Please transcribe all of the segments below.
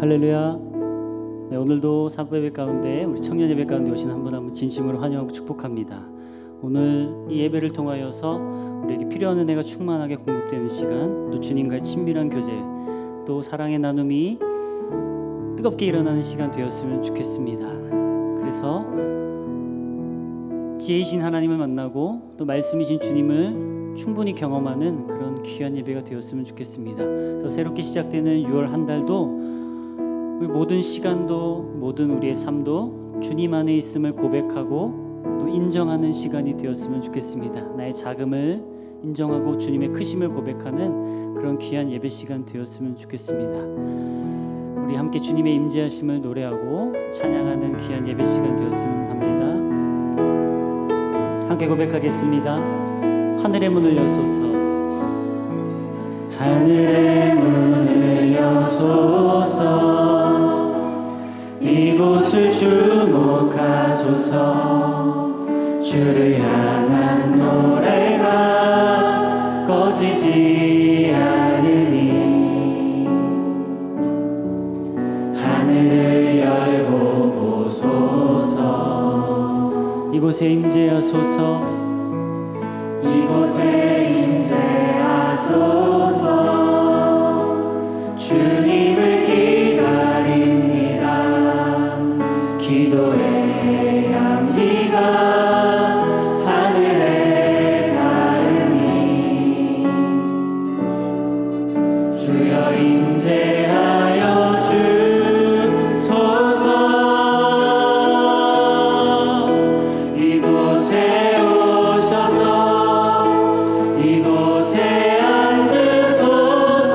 할렐루야. 네, 오늘도 사부예배 가운데 우리 청년 예배 가운데 오신 한 분 한 분 진심으로 환영하고 축복합니다. 오늘 이 예배를 통하여서 우리에게 필요한 은혜가 충만하게 공급되는 시간, 또 주님과의 친밀한 교제, 또 사랑의 나눔이 뜨겁게 일어나는 시간 되었으면 좋겠습니다. 그래서 지혜이신 하나님을 만나고 또 말씀이신 주님을 충분히 경험하는 그런 귀한 예배가 되었으면 좋겠습니다. 그래서 새롭게 시작되는 6월 한 달도 우리 모든 시간도 모든 우리의 삶도 주님 안에 있음을 고백하고 또 인정하는 시간이 되었으면 좋겠습니다. 나의 작음을 인정하고 주님의 크심을 고백하는 그런 귀한 예배 시간 되었으면 좋겠습니다. 우리 함께 주님의 임재하심을 노래하고 찬양하는 귀한 예배 시간 되었으면 합니다. 함께 고백하겠습니다. 하늘의 문을 여소서, 하늘의 문을 여소서, 이곳을 주목하소서. 주를 향한 노래가 꺼지지 않으니 하늘을 열고 보소서. 이곳에 임재하소서, 이곳에 임재하소서. 주님을 기다립니다. 기도의 향기가 하늘에 닿으니 주여 임재하여 주소서. 이곳에 오셔서 이곳에 앉으소서.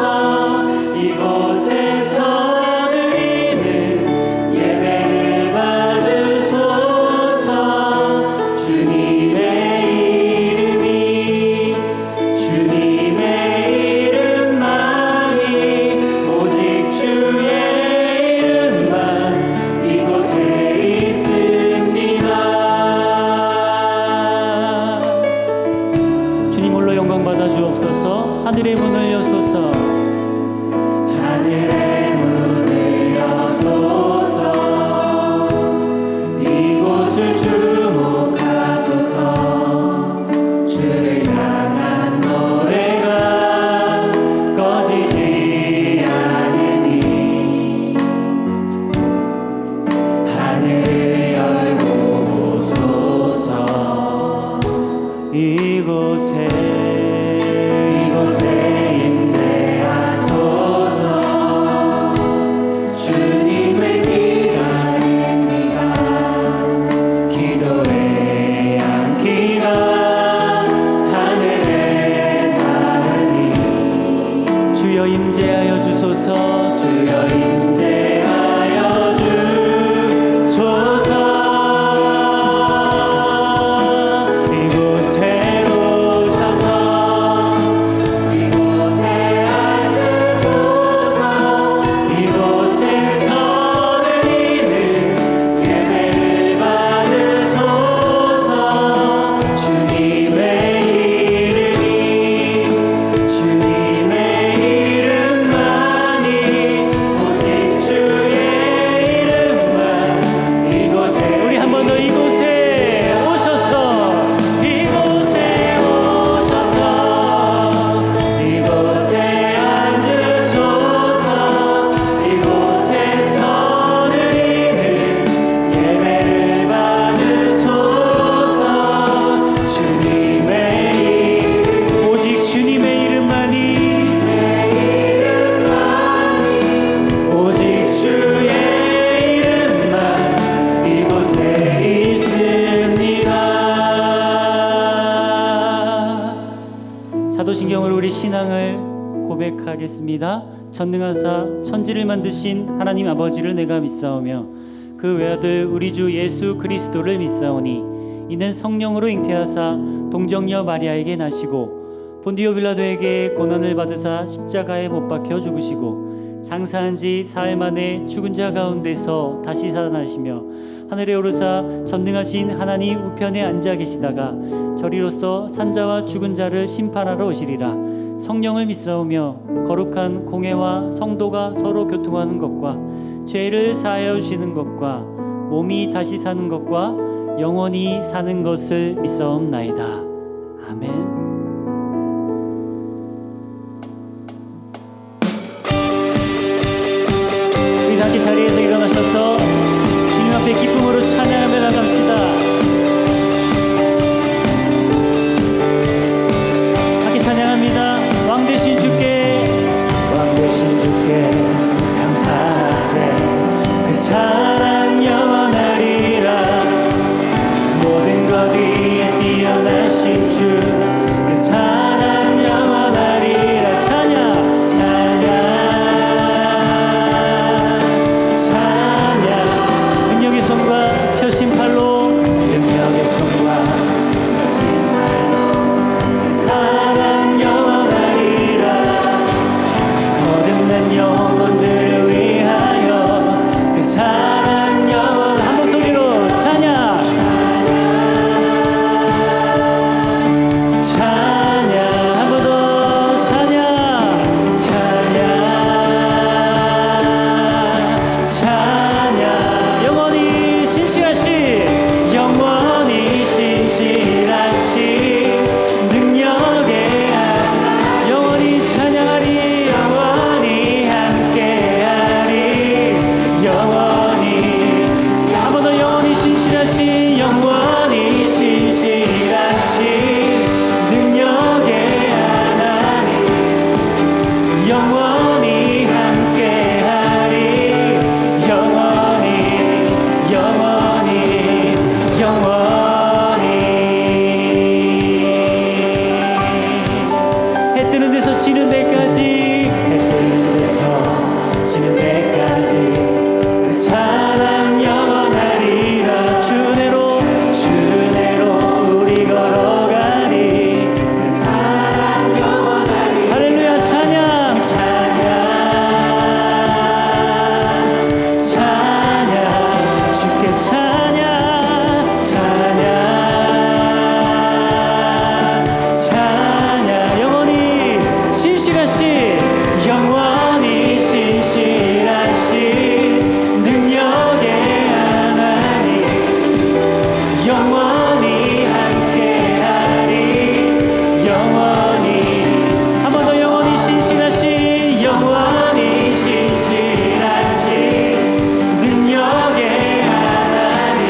이곳에서 드리는 예배를 받으소서. 주님의 이름이 주님의 이름만이 오직 주의 이름만 이곳에 있습니다. 주님 홀로 영광 받아 주옵소서. 하늘의 문을 여소서, 하늘의 문을 여소서. 이곳을 주목하소서. 주를 향한 노래가 꺼지지 않으니 하늘을 열고 보소서. 이곳에 임재하소서. 주님을 기다립니다. 기도의 향기가 하늘에 닿으니 주여 임재하여 주소서. 주여 임재하여 주소서. 이곳에 오셔서 이곳에 앉으소서. 이곳에서 드리는 예배를 받으소서. 주님의 이름이 주님의 이름만이 오직 주의 이름만 이곳에 우리 한 번 더 이곳에 오셔서 이곳에 오셔서 이곳에 앉으소서. 이곳에서 드리는 예배를 받으소서. 주님의 이름 오직 주님의 이름만이 오직 주의 이름만 이곳에 있습니다. 사도신경으로 우리 신앙을 고백하겠습니다. 전능하사 천지를 만드신 하나님 아버지를 내가 믿사오며 그 외아들 우리 주 예수 그리스도를 믿사오니 이는 성령으로 잉태하사 동정녀 마리아에게 나시고 본디오 빌라도에게 고난을 받으사 십자가에 못 박혀 죽으시고 장사한 지 사흘 만에 죽은 자 가운데서 다시 살아나시며 하늘에 오르사 전능하신 하나님 우편에 앉아 계시다가 저리로서 산자와 죽은 자를 심판하러 오시리라. 성령을 믿사오며 거룩한 공회와 성도가 서로 교통하는 것과 죄를 사하여 주시는 것과 몸이 다시 사는 것과 영원히 사는 것을 믿사옵나이다. 아멘. 우리 함께 자리에서 일어나셔서 주님 앞에 기쁨으로 찬양하며 나갑시다. 함께 찬양합니다. 왕 되신 주께, 왕 되신 주께 감사하세. 그 사랑 영원하리라. 모든 것 위에 뛰어나신 주, 그 사랑 영원하리라. 찬양 찬양 찬양. 능력의 손과 펴신 팔로, 능력의 손과 펴신 팔로 그 사랑 영원하리라. 거듭난 영혼들을 위하여 그 사랑 영원. 한 목소리로 찬양 찬양. 한 번 더 찬양 찬양 찬양. 영원히 신실하신, 영원히 신실하신 능력의 하나님, 영원히 찬양하리, 영원히 함께하리. 영원히 한 번 더. 영원히 신실하신, 영원히 신실하신 능력의 하나님, 영원히 함께하리. 영원히 영원히 영원히. 해 뜨는 데서 지는 데까지, 해 뜨는 데서 지는 데까지 그 사랑 영원하리라. 주내로 주내로 우리 걸어가리. 그 사랑 영원하리. 할렐루야. 찬양 찬양 찬양. 주께 찬양 찬양 찬양. 영원히 신실하신, 영원히 신실하신 능력의 하나님, 영원히 함께하리. 영원히 한 번 더. 영원히 신실하신, 영원히 신실하신 능력의 하나님,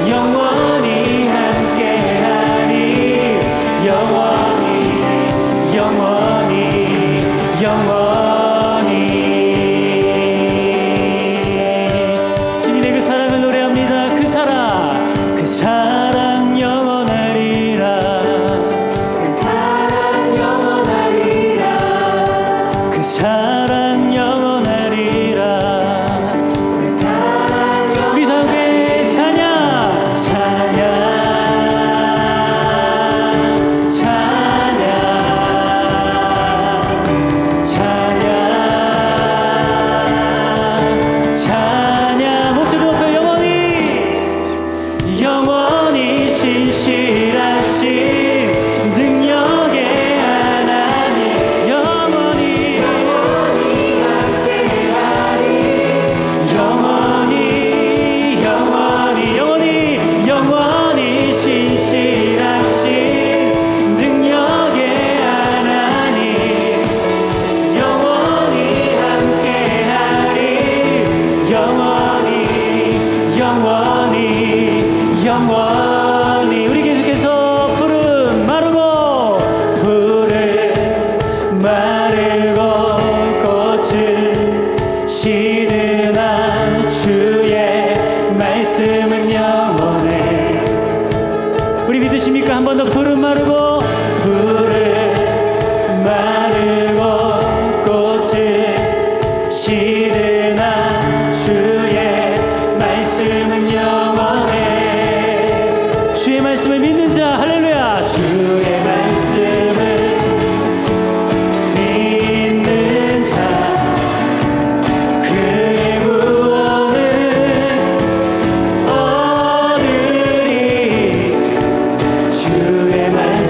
영원히 함께하리. 영원히 영원히 영원히. 주님의 그 사랑을 노래합니다. 그 사랑, 그 사랑 영원하리라. 그 사랑 영원하리라. 그 사랑 영원하리라. 그 사랑 영원하리라. 우리 다 함께 찬양 찬양 찬양 찬양 찬양. 목소리 높여. 영원히 영원히 신실하신 능력의 하나님, 영원히 함께하리. 영원히 영원히 영원히 영원히 신실하신 능력의 하나님, 영원히 함께하리. 영원히 영원히 영원히. 우리 계속해서 푸른 마르고, 푸른 마르고 꽃을 시드나 주의 말씀은 영원해. 우리 믿으십니까? 한 번 더. 푸른 마르고, 푸른 마르고 꽃을 시드나 주의 말씀은 영원해. 주의 말씀을 믿는 자, 할렐루야. 주의 말씀을 믿는 자, 그의 구원을 얻으리. 주의 말씀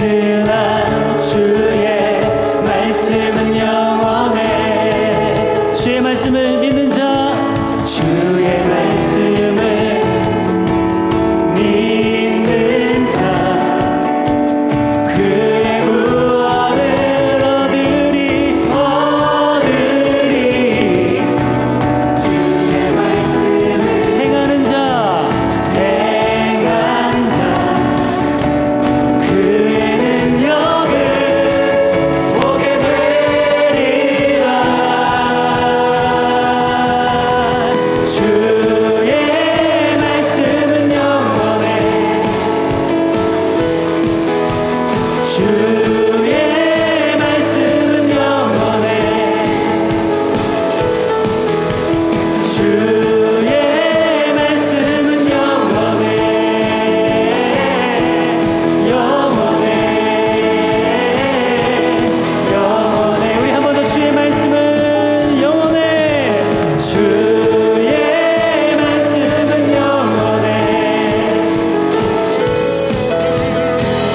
믿으나 주의 말씀은 영원해. 주의 말씀을 믿는 자, 주의 말씀을 믿는 자, 그의 구원을 얻으리. 주의 말씀을 행하는 자, 그의 능력을 보게 되리라. 주의 말씀은 영원해. 주의 말씀은 영원해. 주의 말씀은 영원해. 영원해. 영원해. 우리 한 번 더 주의 말씀은 영원해. 주의 말씀은 영원해.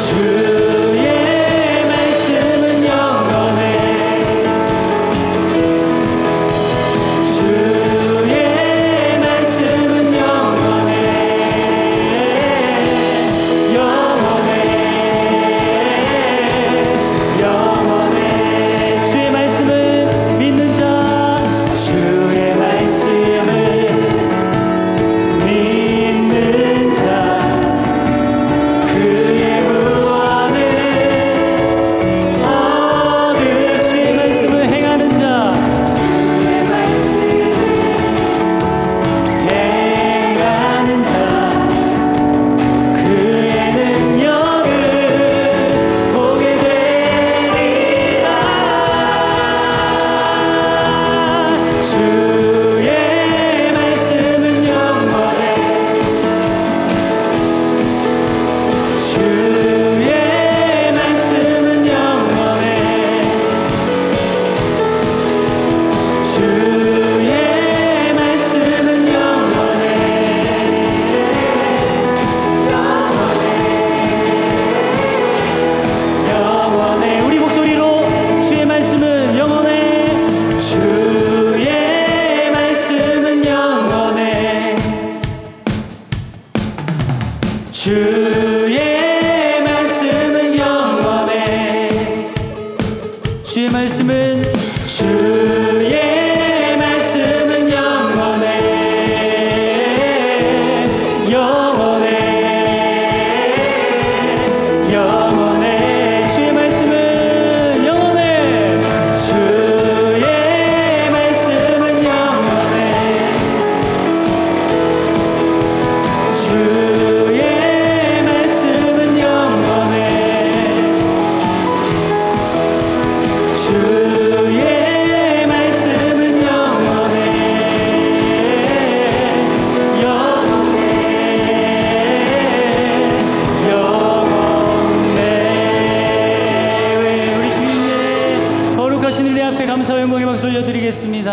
주의 말씀은 영원해. 주의 말씀은 영원해. 영원해. 영원해. 주의 말씀을 믿는 자, 주의 말씀을 믿는 자, 그의 구원을 얻을. 주의 말씀을 행하는 자, 주의 말씀을 행하는 자, 그의 능력을 보게 되리라. 주의 말씀은 영원해. 주의 말씀은 영원해. 주의 말씀은 영원해. 영원해. 우리 목소리로 주의 말씀은 영원해. 주의 말씀은 영원해. 주의 말씀은 영원해. 주의 말씀은 영원해. 영원해. 영원해. 주의 말씀은 영원해. 주의 말씀은 영원해. 주의 말씀은 영원해. 주의 말씀은 영원해. 영원해. 영원해. 우리 주님의 거룩하신 은혜 앞에 감사와 영광의 박수 올려드리겠습니다.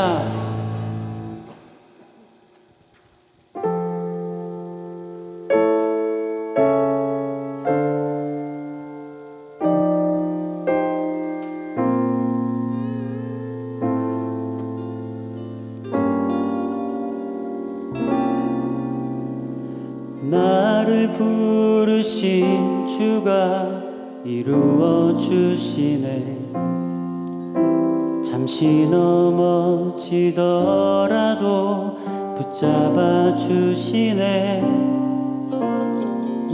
나를 부르신 주가 이루어 주시네. 잠시 넘어지더라도 붙잡아 주시네.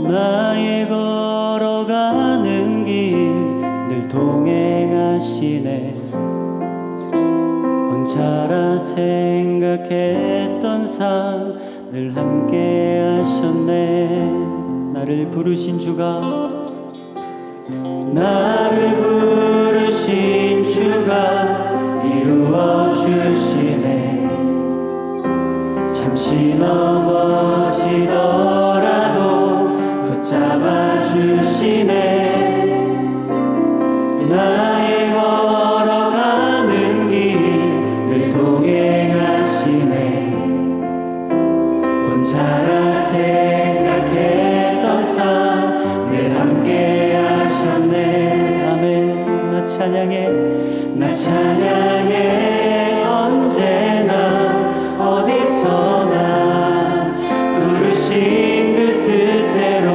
나의 걸어가는 길 늘 동행하시네. 혼자라 생각했던 삶 늘 함께 하셨네. 나를 부르신 주가 이루어 주시네. 잠시 넘어지더라도 붙잡아 주시네. 나의 걸어가는 길 늘 동행하시네. 혼자라 생각했던 삶 늘 함께 하셨네. 찬양해 언제나 어디서나 부르신 그 뜻대로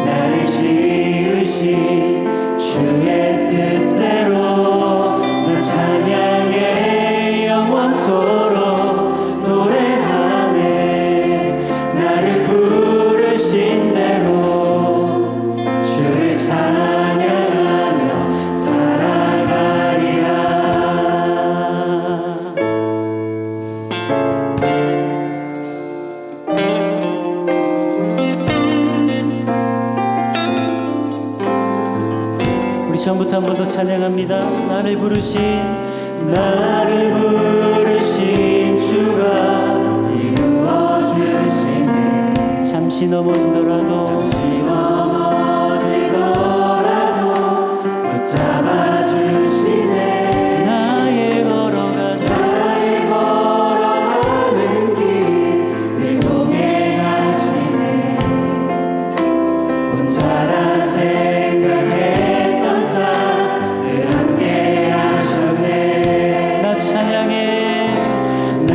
나를 지으신 주의 뜻대로 나 찬양해 영원토록 노래하네 나를 부르신 대로 주를 찬양하며 살아가리라. 우리 처음부터 한 번 더 찬양합니다. 나를 부르신 주가 이루어주시네. 잠시 넘어지더라도 붙잡아 주시네. 나의 걸어가는 길 늘 동행하시네. 혼자라 생각했던 삶을 함께 하셨네. 나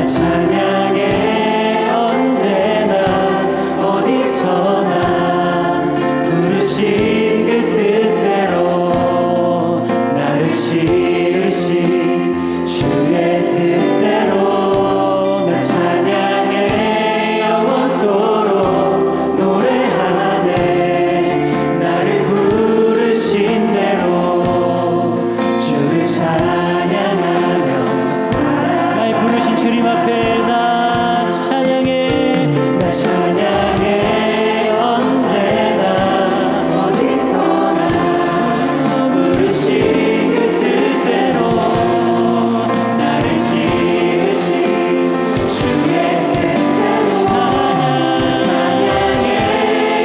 찬양해 언제나 어디서나 부르신 그 뜻대로 나를 지으신 주의 뜻대로 나 찬양해 영원토록 노래하네 나를 부르신 대로 주를 찬양하며 나의 부르신 주님 앞에 나 찬양해 언제나 어디서나 부르신 그 뜻대로 나를 지으신 주의 뜻대로 찬양해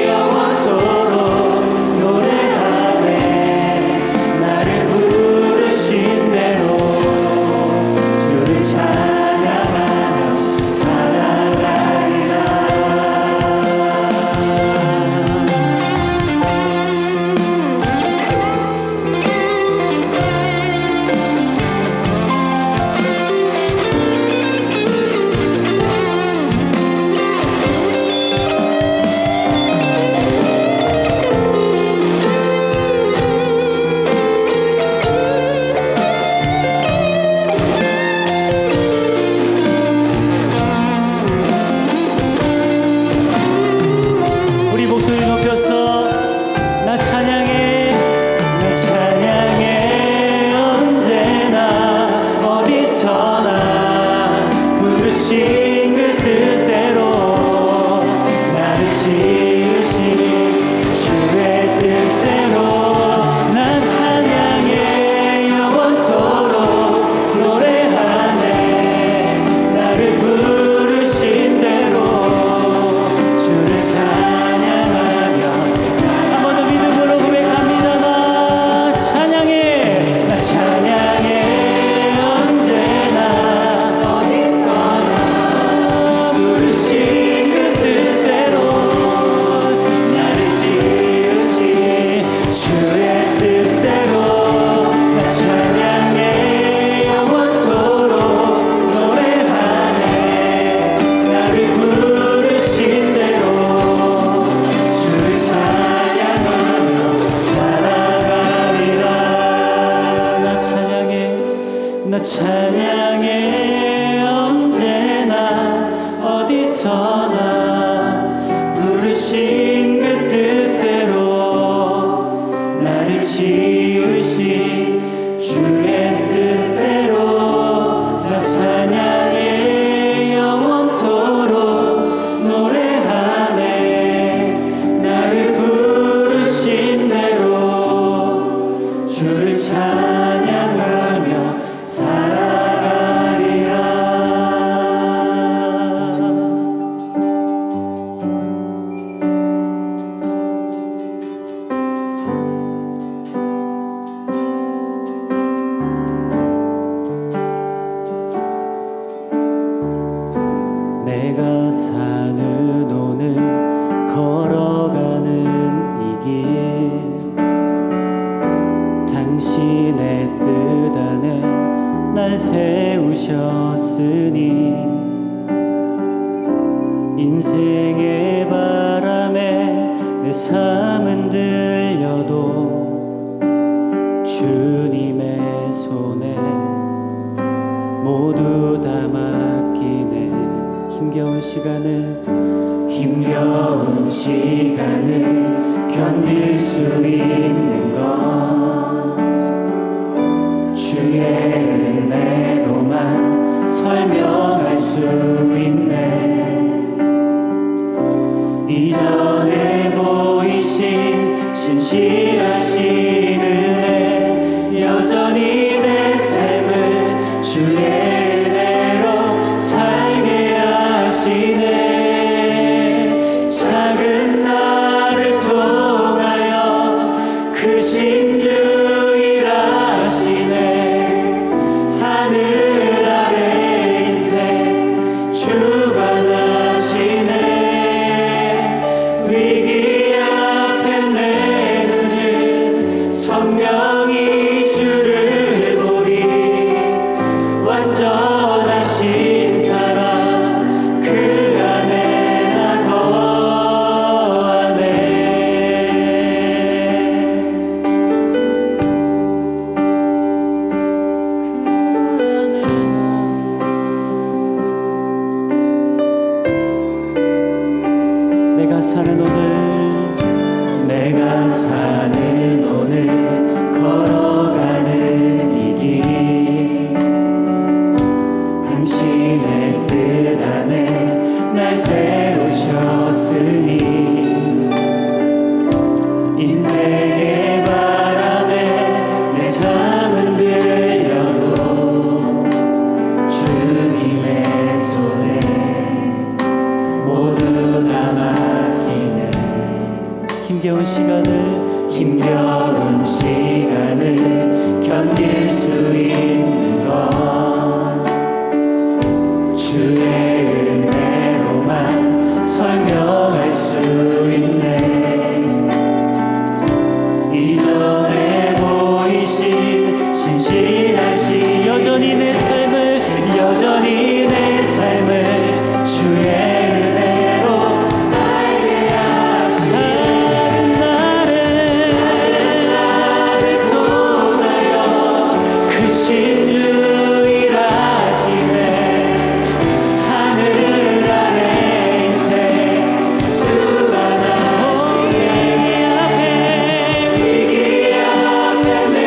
영원토록 노래하네 나를 부르신 대로 주를 찬양하며 살아가리라. 우리 목소리 높여서 나 찬양해 언제나 어디서나 부르신 그 뜻대로 나를 지으신 주의 뜻대로 나 찬양해 영원토록 노래하네 나를 부르신 대로 주를 찬양하며 한 번 더 믿음으로 고백합니다. 나 찬양해 언제나 어디서나 부르신 그 뜻대로 나를 지으신 주의 뜻대로 나 찬양해 영원토록 노래하네 나를 부르신 대로 주를 찬양하며 살아가리라. 나 찬양해 언제나 어디서나 부르신 그 뜻대로 나를 지으신 주의 뜻대로 나 찬양해 영원토록 노래하네 나를 부르신 대로 주를 찬양하며 살아가리라. 내가 사는 오늘 걸어가는 이 길 당신의 뜻 세우셨으니 인생의 바람에 내 삶은 들려도 주님의 손에 모두 다 맡기네. 힘겨운 시간을 견딜 수 있는 건 주의 은혜로만 설명할 수 있네. 이전에 보이신 신실하신 은혜 여전히 내 삶을 주의 은혜로 살게 하시네. 작은 나를 통하여 크신 주 일하시네. 하늘 아래 인생 주관하시네. 위기 앞에 내 눈은 선명히 주를 보리. 완전하신 사랑 그 안에 나 거하네. 내가 사는 오늘 걸어가는 이 길 당신의 뜻 안에 날 세우셨으니 인생의 바람에 내 삶은 들려도 주님의 손에 모두 다 맡기네. 힘겨운 시간을 견딜 수 있는 건 주의 은혜로만 설명할 수 있네. 이전에 보이신 신실하신 여전히 내 삶을 주의 은혜로 살게 하시네. 나를 통하여 크신 주 일하시네. 하늘 아래 인생 주관하시네. 위기 앞에 내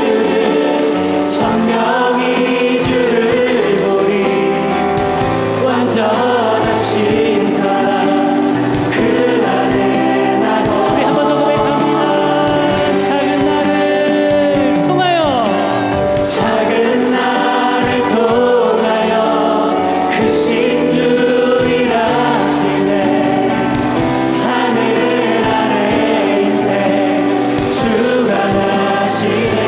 눈은 선명히 주를 보리. 완전하신 사랑 그 안에 나 우리 한 번 더 고백합니다. 작은 나를 통하여 크신 주 일하시네. 하늘 아래 인생 주관하시네.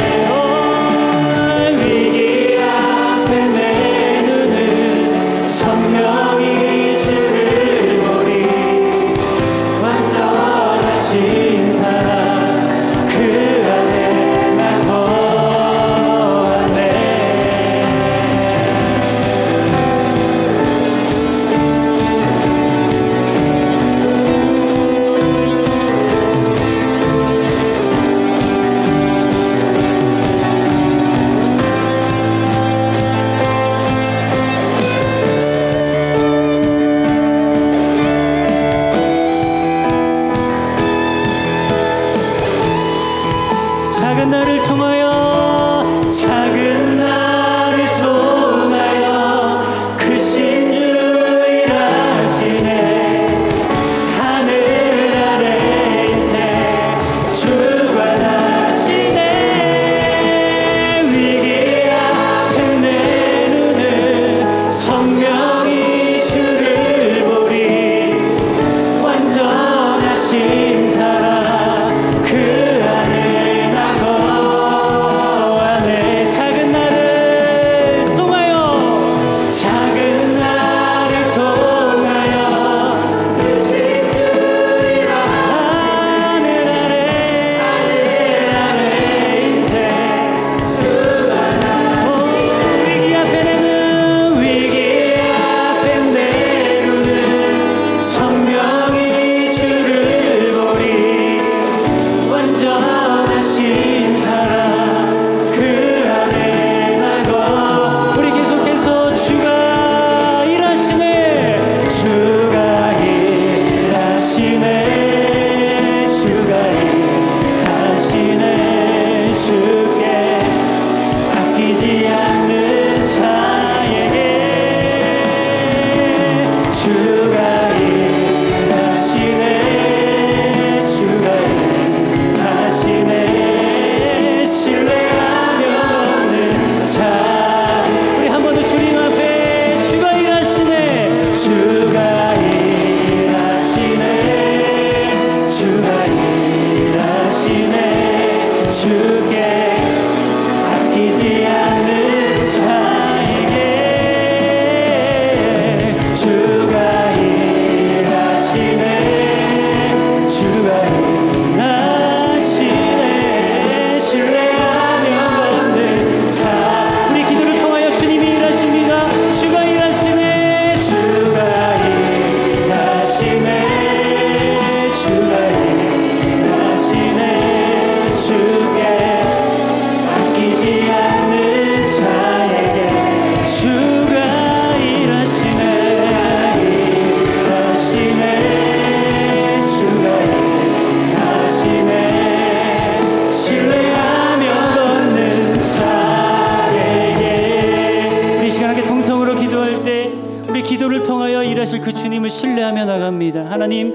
위기 앞에 내 눈은 선명히 주를 보리. 완전하신 사랑 그 안에 나 거하네. 작은 나를 통하여 크신 주 일하시네. 하늘 아래 인생 주관하시네. 위기 앞에 내 눈은 선명히 주를 보리. 완전하신 사랑 그 안에 나 거하네. 작은 나를 주께 아끼지 않는 자에게 주가 일하시네. 주가 일하시네. 신뢰하며 걷는 자. 우리 기도를 통하여 주님이 일하십니다. 주가 일하시네. 주가 일하시네. 주가 일하시네. 주께 아끼지 않는 자에게 주가 일하시네. 일하시네. 주가 일하시네. 신뢰하며 걷는 자에게. 우리 시간 함께 통성으로 기도할 때 우리 기도를 통하여 일하실 그 주님을 신뢰하며 나갑니다. 하나님,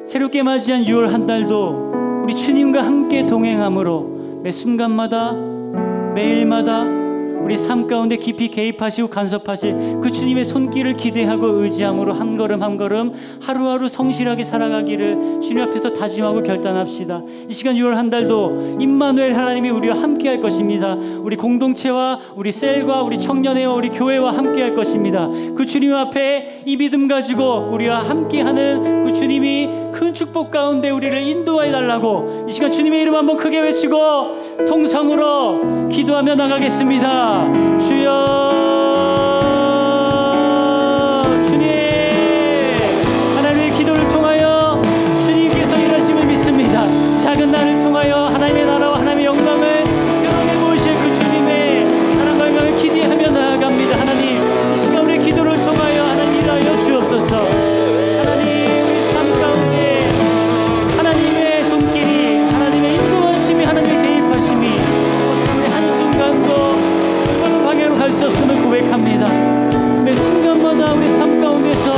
새롭게 맞이한 6월 한 달도 우리 주님과 함께 동행함으로 매 순간마다 매일마다 우리 삶 가운데 깊이 개입하시고 간섭하실 그 주님의 손길을 기대하고 의지함으로 한 걸음 한 걸음 하루하루 성실하게 살아가기를 주님 앞에서 다짐하고 결단합시다. 이 시간 6월 한 달도 임마누엘 하나님이 우리와 함께 할 것입니다. 우리 공동체와 우리 셀과 우리 청년회와 우리 교회와 함께 할 것입니다. 그 주님 앞에 이 믿음 가지고 우리와 함께하는 그 주님이 큰 축복 가운데 우리를 인도하여 달라고 이 시간 주님의 이름 한번 크게 외치고 통성으로 기도하며 나가겠습니다. 주여, 주님, 하나님의 기도를 통하여 주님께서 일하심을 믿습니다. 작은 나를 통하여 하나님의 나라와 하나님의 영광을 드러내 보이실 그 주님의 사랑과 영광을 기대하며 나아갑니다. 하나님, 이 시간 우리의 기도를 통하여 하나님 일하여 주옵소서. 하나님, 우리 삶 가운데 하나님의 손길이, 하나님의 인도하심이, 하나님의 개입하심이 우리 한순간도 방향으로 갈 수 없음을 고백합니다. 매 순간마다 우리 삶 가운데서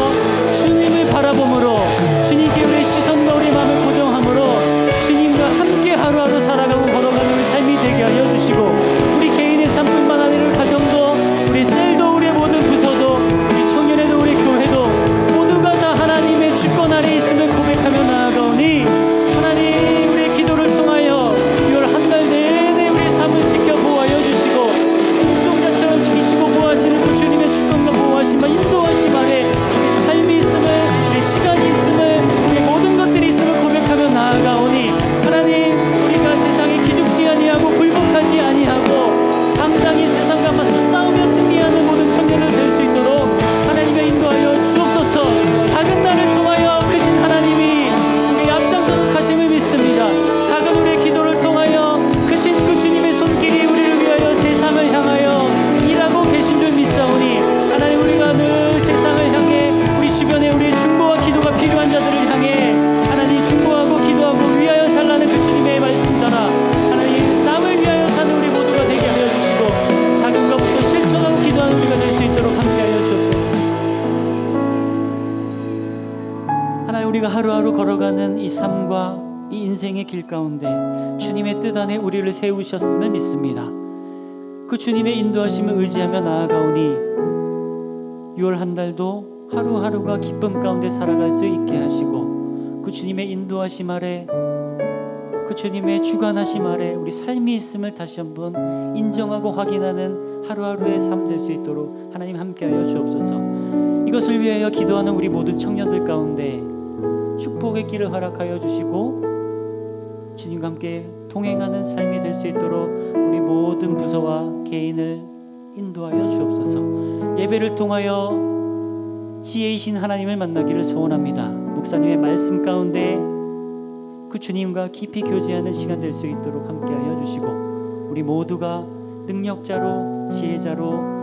주님을 바라봄으로 주님께 우리의 시선과 우리 마음을 고정함으로 주님과 함께 하루하루 살아가고 걸어가는 우리 삶이 되게 하여 주시고 우리 개인의 삶뿐만 아니라 가정도 우리 셀도 우리의 모든 부서도 우리 청년회도 우리 교회도 모두가 다 하나님의 주권 아래 있음을 고백하며 나아가오니 하나님, 우리의 기도를 통하여 6월 한 달 내내 우리의 삶을 지켜 보호하여 주시고 눈동자처럼 지키시고 보호하시는 그 주님의 주권과 보호하심과 인도하심 아래 우리 삶이 있음을, 우리 시간이 있음을, 우리 모든 것들이 있음을 고백하며 나아가오니 하나님, 우리가 세상에 기죽지 아니하고 굴복하지 아니하고 당당히 세상과 맞서 싸우며 승리하는 모든 청년을 될 수 있도록 하나님의 인도하여 주옵소서. 작은 나를 통하여 크신 하나님이 우리 앞장서서 가심을 믿습니다. 작은 우리의 기도를 통하여 크신 그 주님의 손길이 우리를 위하여 세상을 향하여 일하고 계신 줄 믿사오니 하나님, 우리가 늘 세상을 향해 우리 주변에 우리의 중보와 기도가 필요한 자들을 향해 하나님 중보하고 기도하고 위하여 살라는 그 주님의 말씀 따라 하나님, 남을 위하여 사는 우리 모두가 되게 하여 주시고 작은 것부터 실천하고 기도하는 우리가 될 수 있도록 함께 하여 주옵소서. 하나님, 우리가 하루하루 걸어가는 이 삶과 이 인생의 길 가운데 주님의 뜻 안에 우리를 세우셨음을 믿습니다. 그 주님의 인도하심을 의지하며 나아가오니 6월 한 달도 하루하루가 기쁨 가운데 살아갈 수 있게 하시고 그 주님의 인도하심 아래, 그 주님의 주관하심 아래 우리 삶이 있음을 다시 한번 인정하고 확인하는 하루하루의 삶 될 수 있도록 하나님 함께하여 주옵소서. 이것을 위하여 기도하는 우리 모든 청년들 가운데 축복의 길을 허락하여 주시고 주님과 함께 동행하는 삶이 될 수 있도록 우리 모든 부서와 개인을 인도하여 주옵소서. 예배를 통하여 지혜이신 하나님을 만나기를 소원합니다. 목사님의 말씀 가운데 그 주님과 깊이 교제하는 시간 될 수 있도록 함께하여 주시고 우리 모두가 능력자로 지혜자로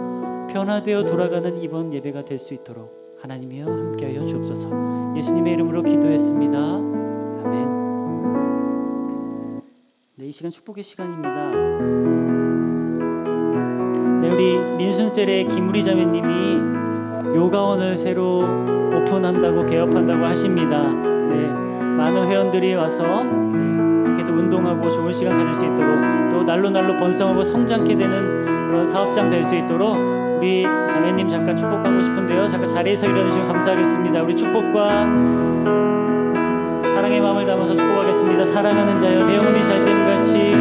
변화되어 돌아가는 이번 예배가 될 수 있도록 하나님이여 함께하여 주옵소서. 예수님의 이름으로 기도했습니다. 아멘. 네, 이 시간 축복의 시간입니다. 네, 우리 민순셀의 김우리 자매님이 요가원을 새로 오픈한다고 개업한다고 하십니다. 네, 많은 회원들이 와서 함께 또 운동하고 좋은 시간 가질 수 있도록 또 날로 번성하고 성장케 되는 그런 사업장 될 수 있도록 우리 자매님 잠깐 축복하고 싶은데요. 잠깐 자리에서 일어나주시면 감사하겠습니다. 우리 축복과 사랑의 마음을 담아서 축복하겠습니다. 사랑하는 자여, 내 영혼이 잘됨같이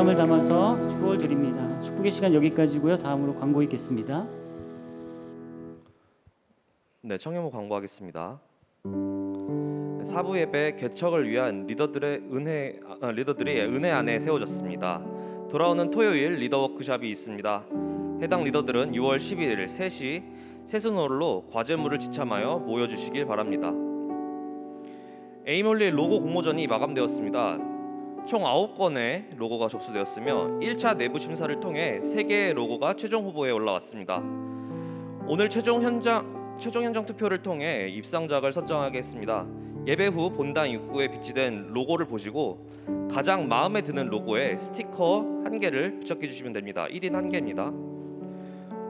감사함을 담아서 축복을 드립니다. 축복의 시간 여기까지고요. 다음으로 광고 있겠습니다. 네, 청년부 광고하겠습니다. 사부 예배 개척을 위한 리더들이 은혜 안에 세워졌습니다. 돌아오는 토요일 리더 워크숍이 있습니다. 해당 리더들은 6월 11일 3시 세수놀로 과제물을 지참하여 모여주시길 바랍니다. 에이몰리 로고 공모전이 마감되었습니다. 총 9건의 로고가 접수되었으며 1차 내부 심사를 통해 3개의 로고가 최종 후보에 올라왔습니다. 오늘 최종 현장 투표를 통해 입상작을 선정하겠습니다. 예배 후 본당 입구에 비치된 로고를 보시고 가장 마음에 드는 로고에 스티커 1개를 부착해 주시면 됩니다. 1인 1개입니다.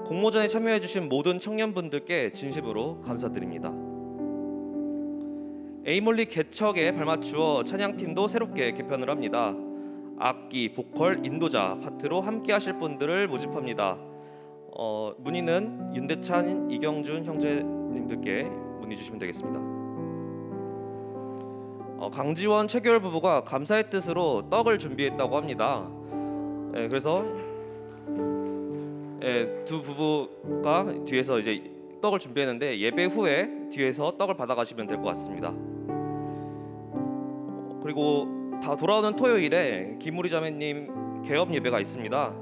공모전에 참여해 주신 모든 청년분들께 진심으로 감사드립니다. 에이몰리 개척에 발맞추어 찬양팀도 새롭게 개편을 합니다. 악기, 보컬, 인도자, 파트로 함께 하실 분들을 모집합니다. 문의는 윤대찬, 이경준 형제님들께 문의 주시면 되겠습니다. 강지원, 최교열 부부가 감사의 뜻으로 떡을 준비했다고 합니다. 그래서 두 부부가 뒤에서 이제 떡을 준비했는데 예배 후에 뒤에서 떡을 받아가시면 될 것 같습니다. 그리고 다 돌아오는 토요일에 김우리 자매님 개업 예배가 있습니다.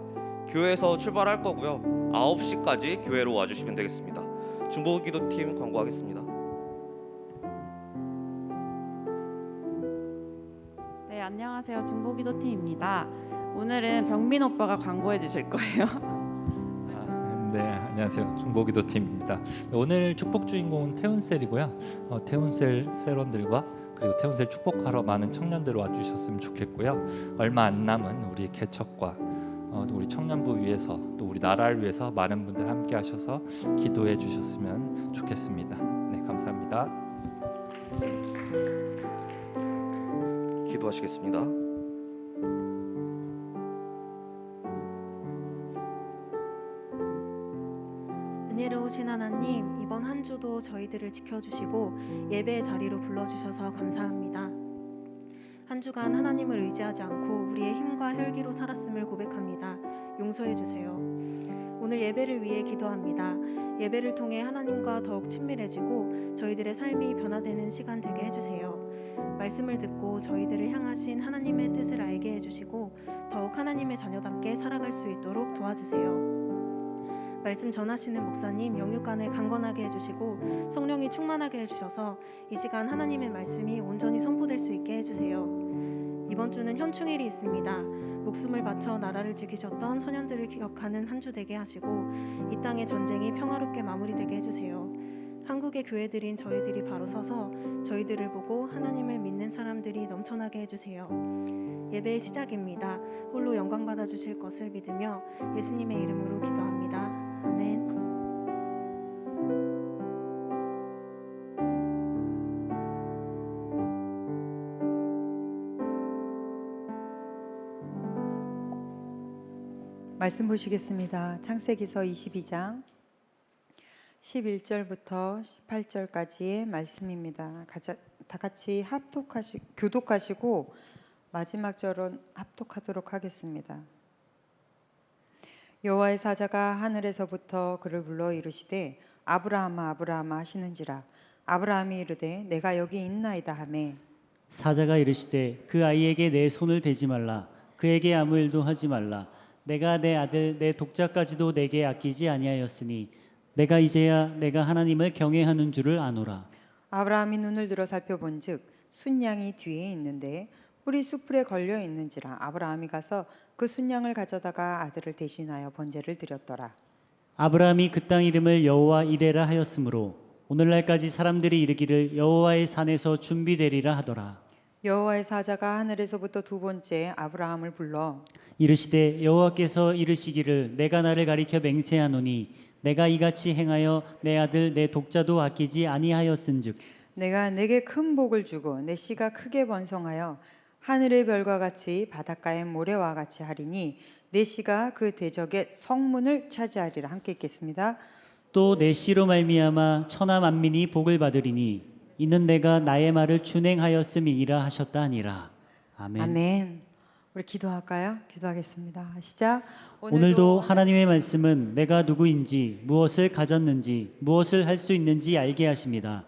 교회에서 출발할 거고요. 9시까지 교회로 와주시면 되겠습니다. 중보기도팀 광고하겠습니다. 네, 안녕하세요. 중보기도팀입니다. 오늘은 병민 오빠가 광고해 주실 거예요. 네, 안녕하세요. 중보기도팀입니다. 오늘 축복 주인공은 태운셀이고요. 태운셀 세론들과 그리고 태운셀 축복하러 많은 청년들 와주셨으면 좋겠고요. 얼마 안 남은 우리 개척과 우리 청년부 위해서 또 우리 나라를 위해서 많은 분들 함께 하셔서 기도해 주셨으면 좋겠습니다. 네, 감사합니다. 기도하시겠습니다. 은혜로우신 하나님, 이번 한 주도 저희들을 지켜주시고 예배의 자리로 불러주셔서 감사합니다. 한 주간 하나님을 의지하지 않고 우리의 힘과 혈기로 살았음을 고백합니다. 용서해 주세요. 오늘 예배를 위해 기도합니다. 예배를 통해 하나님과 더욱 친밀해지고 저희들의 삶이 변화되는 시간 되게 해주세요. 말씀을 듣고 저희들을 향하신 하나님의 뜻을 알게 해주시고 더욱 하나님의 자녀답게 살아갈 수 있도록 도와주세요. 말씀 전하시는 목사님 영육간을 강건하게 해주시고 성령이 충만하게 해주셔서 이 시간 하나님의 말씀이 온전히 선포될 수 있게 해주세요. 이번 주는 현충일이 있습니다. 목숨을 바쳐 나라를 지키셨던 선현들을 기억하는 한 주 되게 하시고 이 땅의 전쟁이 평화롭게 마무리되게 해주세요. 한국의 교회들인 저희들이 바로 서서 저희들을 보고 하나님을 믿는 사람들이 넘쳐나게 해주세요. 예배의 시작입니다. 홀로 영광 받아주실 것을 믿으며 예수님의 이름으로 기도합니다. 아멘. 말씀 보시겠습니다. 창세기서 22장 11절부터 18절까지의 말씀입니다. 다 같이 교독하시고 마지막 절은 합독하도록 하겠습니다. 여호와의 사자가 하늘에서부터 그를 불러 이르시되 아브라함아 아브라함아 하시는지라. 아브라함이 이르되 내가 여기 있나이다 하매 사자가 이르시되 그 아이에게 내 손을 대지 말라. 그에게 아무 일도 하지 말라. 내가 내 아들 내 독자까지도 내게 아끼지 아니하였으니 내가 이제야 내가 하나님을 경외하는 줄을 아노라. 아브라함이 눈을 들어 살펴본즉 순양이 뒤에 있는데 뿔이 숯불에 걸려 있는지라. 아브라함이 가서 그 순양을 가져다가 아들을 대신하여 번제를 드렸더라. 아브라함이 그 땅 이름을 여호와 이레라 하였으므로 오늘날까지 사람들이 이르기를 여호와의 산에서 준비되리라 하더라. 여호와의 사자가 하늘에서부터 두 번째 아브라함을 불러 이르시되 여호와께서 이르시기를 내가 나를 가리켜 맹세하노니 내가 이같이 행하여 내 아들 내 독자도 아끼지 아니하였은즉 내가 내게 큰 복을 주고 내 씨가 크게 번성하여 하늘의 별과 같이 바닷가의 모래와 같이 하리니 내 씨가 그 대적의 성문을 차지하리라. 함께 읽겠습니다. 또 내 씨로 말미암아 천하 만민이 복을 받으리니 이는 내가 나의 말을 준행하였음이니라 하셨다 하니라. 아멘. 아멘. 우리 기도할까요? 기도하겠습니다. 시작. 오늘도 하나님의 말씀은 내가 누구인지, 무엇을 가졌는지, 무엇을 할 수 있는지 알게 하십니다.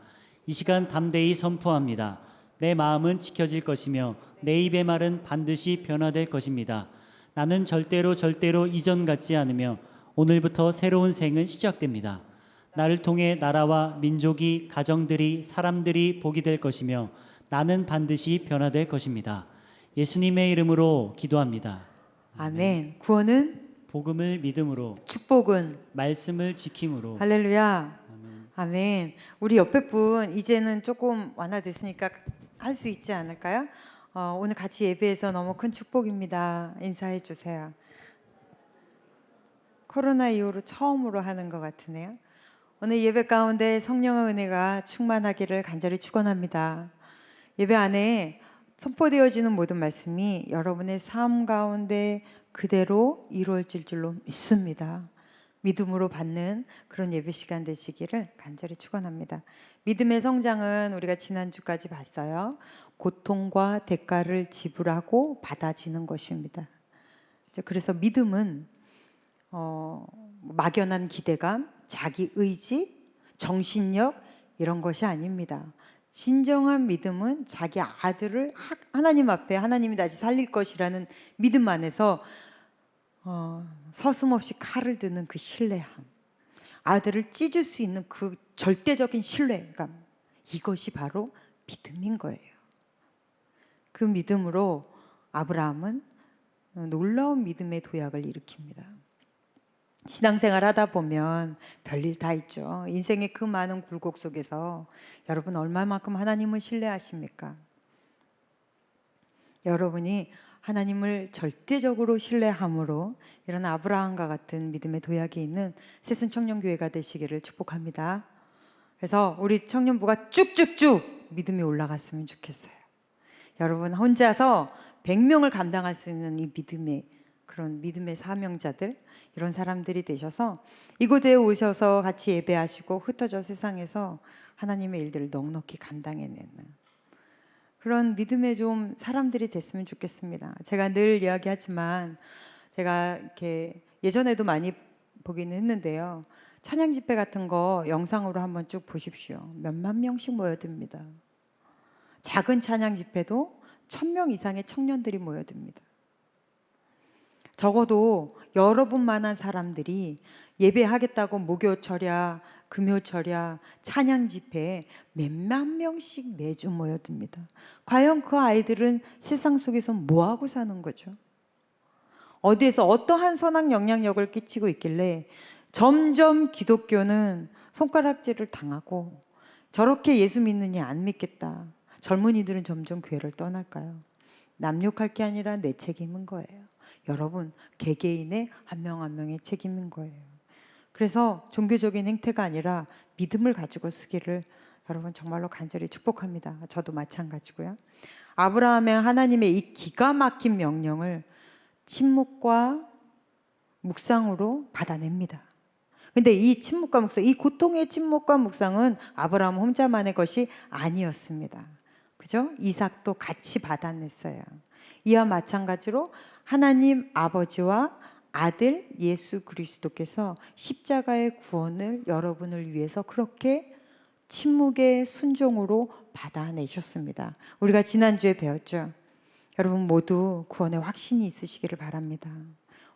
이 시간 담대히 선포합니다. 내 마음은 지켜질 것이며 내 입의 말은 반드시 변화될 것입니다. 나는 절대로 이전 같지 않으며 오늘부터 새로운 생은 시작됩니다. 나를 통해 나라와 민족이, 가정들이, 사람들이 복이 될 것이며 나는 반드시 변화될 것입니다. 예수님의 이름으로 기도합니다. 아멘. 구원은, 복음을 믿음으로, 축복은, 말씀을 지킴으로. 할렐루야. 아멘. 아멘. 우리 옆에 분 이제는 조금 완화됐으니까 할 수 있지 않을까요? 오늘 같이 예배해서 너무 큰 축복입니다. 인사해 주세요. 코로나 이후로 처음으로 하는 것 같으네요. 오늘 예배 가운데 성령의 은혜가 충만하기를 간절히 축원합니다. 예배 안에 선포되어지는 모든 말씀이 여러분의 삶 가운데 그대로 이루어질 줄로 믿습니다. 믿음으로 받는 그런 예배 시간 되시기를 간절히 축원합니다. 믿음의 성장은 우리가 지난주까지 봤어요. 고통과 대가를 지불하고 받아지는 것입니다. 그래서 믿음은 막연한 기대감, 자기 의지, 정신력 이런 것이 아닙니다. 진정한 믿음은 자기 아들을 하나님 앞에 하나님이 다시 살릴 것이라는 믿음 안에서 서슴없이 칼을 드는 그 신뢰함, 아들을 찢을 수 있는 그 절대적인 신뢰감, 이것이 바로 믿음인 거예요. 그 믿음으로 아브라함은 놀라운 믿음의 도약을 일으킵니다. 신앙생활 하다 보면 별일 다 있죠. 인생의 그 많은 굴곡 속에서 여러분 얼마만큼 하나님을 신뢰하십니까? 여러분이 하나님을 절대적으로 신뢰함으로 이런 아브라함과 같은 믿음의 도약이 있는 새순 청년교회가 되시기를 축복합니다. 그래서 우리 청년부가 쭉쭉쭉 믿음이 올라갔으면 좋겠어요. 여러분 혼자서 100명을 감당할 수 있는 이 그런 믿음의 사명자들, 이런 사람들이 되셔서 이곳에 오셔서 같이 예배하시고 흩어져 세상에서 하나님의 일들을 넉넉히 감당해내는 그런 믿음의 좀 사람들이 됐으면 좋겠습니다. 제가 늘 이야기하지만 제가 이렇게 예전에도 많이 보기는 했는데요. 찬양 집회 같은 거 영상으로 한번 쭉 보십시오. 몇만 명씩 모여듭니다. 작은 찬양 집회도 1000명 이상의 청년들이 모여듭니다. 적어도 여러분만한 사람들이 예배하겠다고 목요철야, 금요철야, 찬양 집회에 몇만 명씩 매주 모여듭니다. 과연 그 아이들은 세상 속에서 뭐하고 사는 거죠? 어디에서 어떠한 선악 영향력을 끼치고 있길래 점점 기독교는 손가락질을 당하고 저렇게 예수 믿느니 안 믿겠다. 젊은이들은 점점 교회를 떠날까요? 남욕할 게 아니라 내 책임인 거예요. 여러분 개개인의 한 명 한 명의 책임인 거예요. 그래서 종교적인 행태가 아니라 믿음을 가지고 쓰기를 여러분 정말로 간절히 축복합니다. 저도 마찬가지고요. 아브라함의 하나님의 이 기가 막힌 명령을 침묵과 묵상으로 받아냅니다. 근데 이 침묵과 묵상, 이 고통의 침묵과 묵상은 아브라함 혼자만의 것이 아니었습니다. 그죠? 이삭도 같이 받아냈어요. 이와 마찬가지로 하나님 아버지와 아들 예수 그리스도께서 십자가의 구원을 여러분을 위해서 그렇게 침묵의 순종으로 받아내셨습니다. 우리가 지난주에 배웠죠. 여러분 모두 구원의 확신이 있으시기를 바랍니다.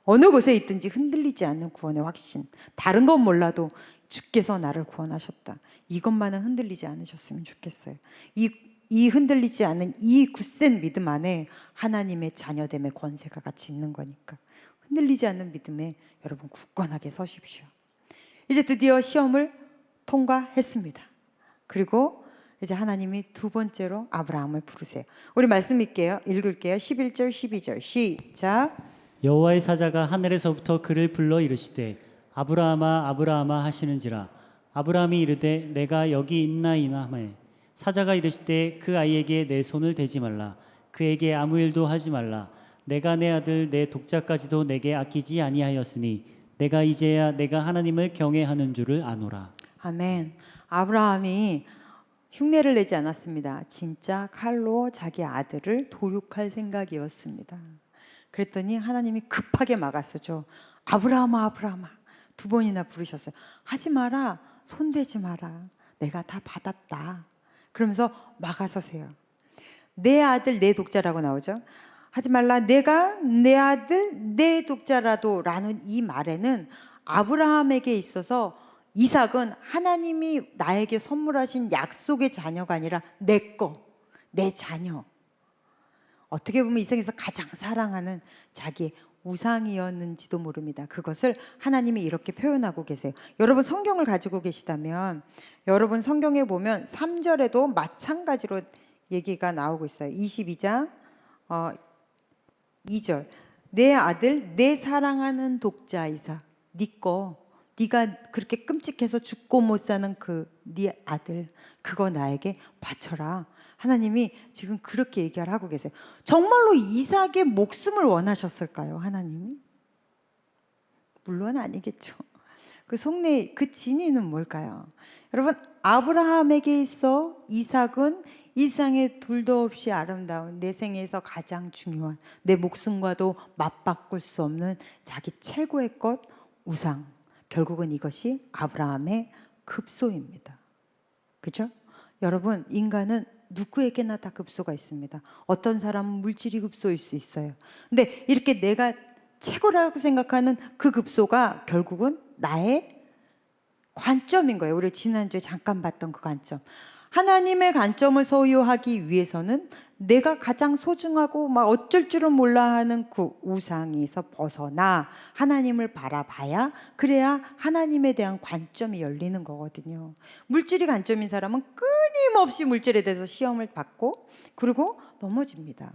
어느 곳에 있든지 흔들리지 않는 구원의 확신. 다른 건 몰라도 주께서 나를 구원하셨다. 이것만은 흔들리지 않으셨으면 좋겠어요. 이 흔들리지 않는 이 굳센 믿음 안에 하나님의 자녀됨의 권세가 같이 있는 거니까 흔들리지 않는 믿음에 여러분 굳건하게 서십시오. 이제 드디어 시험을 통과했습니다. 그리고 이제 하나님이 두 번째로 아브라함을 부르세요. 우리 말씀 읽게요. 읽을게요. 11절 12절 시작. 여호와의 사자가 하늘에서부터 그를 불러 이르시되 아브라함아 아브라함아 하시는지라. 아브라함이 이르되 내가 여기 있나이다 하매 사자가 이르시되 그 아이에게 내 손을 대지 말라. 그에게 아무 일도 하지 말라. 내가 내 아들 내 독자까지도 내게 아끼지 아니하였으니 내가 이제야 내가 하나님을 경외하는 줄을 아노라. 아멘. 아브라함이 흉내를 내지 않았습니다. 진짜 칼로 자기 아들을 도륙할 생각이었습니다. 그랬더니 하나님이 급하게 막았어죠. 아브라함아, 아브라함아. 2번이나 부르셨어요. 하지 마라. 손대지 마라. 내가 다 받았다. 그러면서 막아서세요. 내 아들 내 독자라고 나오죠. 하지 말라. 내가 내 아들 내 독자라도 라는 이 말에는 아브라함에게 있어서 이삭은 하나님이 나에게 선물하신 약속의 자녀가 아니라 내 거, 내 자녀. 어떻게 보면 이 세상에서 가장 사랑하는 자기의 우상이었는지도 모릅니다. 그것을 하나님이 이렇게 표현하고 계세요. 여러분 성경을 가지고 계시다면 여러분 성경에 보면 3절에도 마찬가지로 얘기가 나오고 있어요. 22장 2절. 내 아들 내 사랑하는 독자 이삭, 네 거, 네가 그렇게 끔찍해서 죽고 못 사는 그 네 아들, 그거 나에게 바쳐라. 하나님이 지금 그렇게 얘기를 하고 계세요. 정말로 이삭의 목숨을 원하셨을까요, 하나님이? 물론 아니겠죠. 그 속내 그 진위는 뭘까요? 여러분, 아브라함에게 있어 이삭은 이 세상에 둘도 없이 아름다운 내 생에서 가장 중요한 내 목숨과도 맞바꿀 수 없는 자기 최고의 것, 우상. 결국은 이것이 아브라함의 급소입니다. 그렇죠? 여러분, 인간은 누구에게나 다 급소가 있습니다. 어떤 사람은 물질이 급소일 수 있어요. 근데 이렇게 내가 최고라고 생각하는 그 급소가 결국은 나의 관점인 거예요. 우리 지난주에 잠깐 봤던 그 관점. 하나님의 관점을 소유하기 위해서는 내가 가장 소중하고 막 어쩔 줄은 몰라 하는 그 우상에서 벗어나 하나님을 바라봐야, 그래야 하나님에 대한 관점이 열리는 거거든요. 물질이 관점인 사람은 끊임없이 물질에 대해서 시험을 받고 그리고 넘어집니다.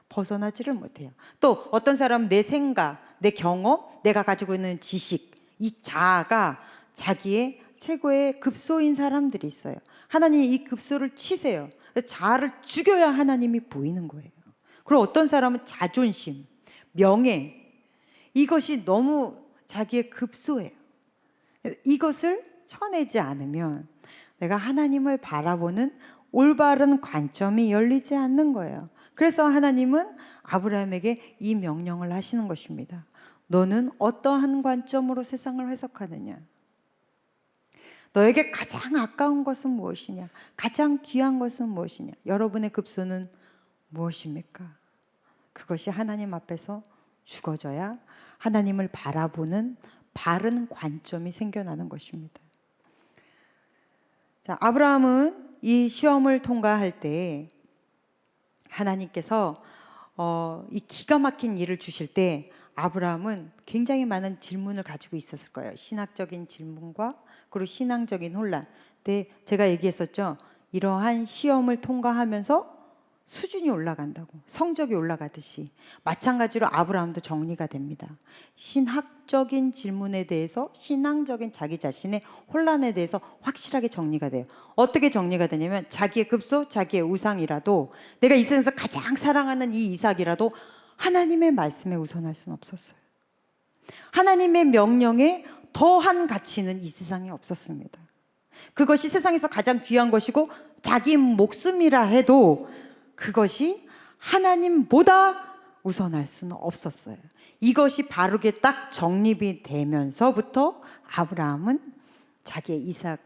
벗어나지를 못해요. 또 어떤 사람은 내 생각, 내 경험, 내가 가지고 있는 지식, 이 자아가 자기의 최고의 급소인 사람들이 있어요. 하나님이 이 급소를 치세요. 자아를 죽여야 하나님이 보이는 거예요. 그리고 어떤 사람은 자존심, 명예, 이것이 너무 자기의 급소예요. 이것을 쳐내지 않으면 내가 하나님을 바라보는 올바른 관점이 열리지 않는 거예요. 그래서 하나님은 아브라함에게 이 명령을 하시는 것입니다. 너는 어떠한 관점으로 세상을 해석하느냐? 너에게 가장 아까운 것은 무엇이냐? 가장 귀한 것은 무엇이냐? 여러분의 급소는 무엇입니까? 그것이 하나님 앞에서 죽어져야 하나님을 바라보는 바른 관점이 생겨나는 것입니다. 자, 아브라함은 이 시험을 통과할 때 하나님께서 이 기가 막힌 일을 주실 때 아브라함은 굉장히 많은 질문을 가지고 있었을 거예요. 신학적인 질문과 그리고 신앙적인 혼란. 근데 제가 얘기했었죠. 이러한 시험을 통과하면서 수준이 올라간다고, 성적이 올라가듯이 마찬가지로 아브라함도 정리가 됩니다. 신학적인 질문에 대해서, 신앙적인 자기 자신의 혼란에 대해서 확실하게 정리가 돼요. 어떻게 정리가 되냐면 자기의 급소, 자기의 우상이라도, 내가 이 세상에서 가장 사랑하는 이 이삭이라도 하나님의 말씀에 우선할 수는 없었어요. 하나님의 명령에 더한 가치는 이 세상에 없었습니다. 그것이 세상에서 가장 귀한 것이고 자기 목숨이라 해도 그것이 하나님보다 우선할 수는 없었어요. 이것이 바르게 딱 정립이 되면서부터 아브라함은 자기의 이삭,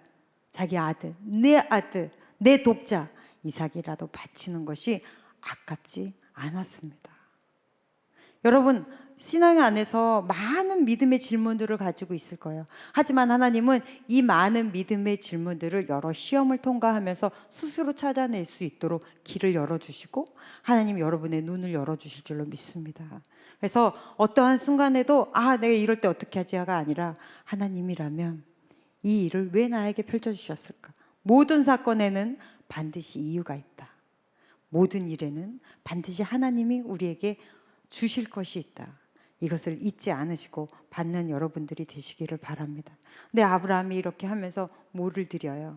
자기 아들, 내 독자 이삭이라도 바치는 것이 아깝지 않았습니다. 여러분, 신앙 안에서 많은 믿음의 질문들을 가지고 있을 거예요. 하지만 하나님은 이 많은 믿음의 질문들을 여러 시험을 통과하면서 스스로 찾아낼 수 있도록 길을 열어주시고 하나님 여러분의 눈을 열어주실 줄로 믿습니다. 그래서 어떠한 순간에도 내가 이럴 때 어떻게 하지가 아니라 하나님이라면 이 일을 왜 나에게 펼쳐주셨을까? 모든 사건에는 반드시 이유가 있다. 모든 일에는 반드시 하나님이 우리에게 주실 것이 있다. 이것을 잊지 않으시고 받는 여러분들이 되시기를 바랍니다. 근데 아브라함이 이렇게 하면서 뭐를 드려요?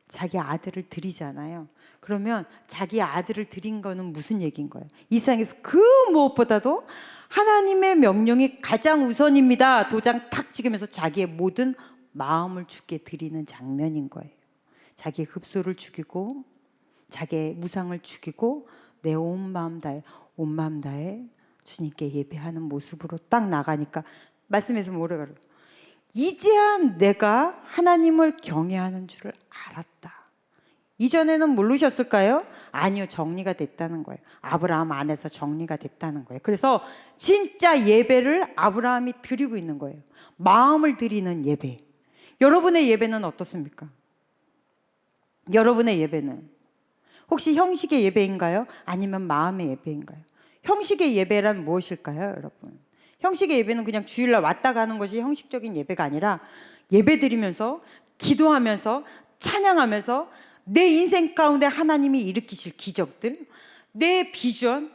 자기 아들을 드리잖아요. 그러면 자기 아들을 드린 거는 무슨 얘기인 거예요? 이 세상에서 그 무엇보다도 하나님의 명령이 가장 우선입니다. 도장 탁 찍으면서 자기의 모든 마음을 주께 드리는 장면인 거예요. 자기의 급소를 죽이고 자기의 무상을 죽이고 내 온 마음 다해 주님께 예배하는 모습으로 딱 나가니까 말씀에서 뭐라 그래요? 이제야 내가 하나님을 경외하는 줄을 알았다. 이전에는 모르셨을까요? 아니요, 정리가 됐다는 거예요. 아브라함 안에서 정리가 됐다는 거예요. 그래서 진짜 예배를 아브라함이 드리고 있는 거예요. 마음을 드리는 예배. 여러분의 예배는 어떻습니까? 여러분의 예배는 혹시 형식의 예배인가요? 아니면 마음의 예배인가요? 형식의 예배란 무엇일까요, 여러분? 형식의 예배는 그냥 주일날 왔다 가는 것이 형식적인 예배가 아니라 예배 드리면서 기도하면서 찬양하면서 내 인생 가운데 하나님이 일으키실 기적들, 내 비전,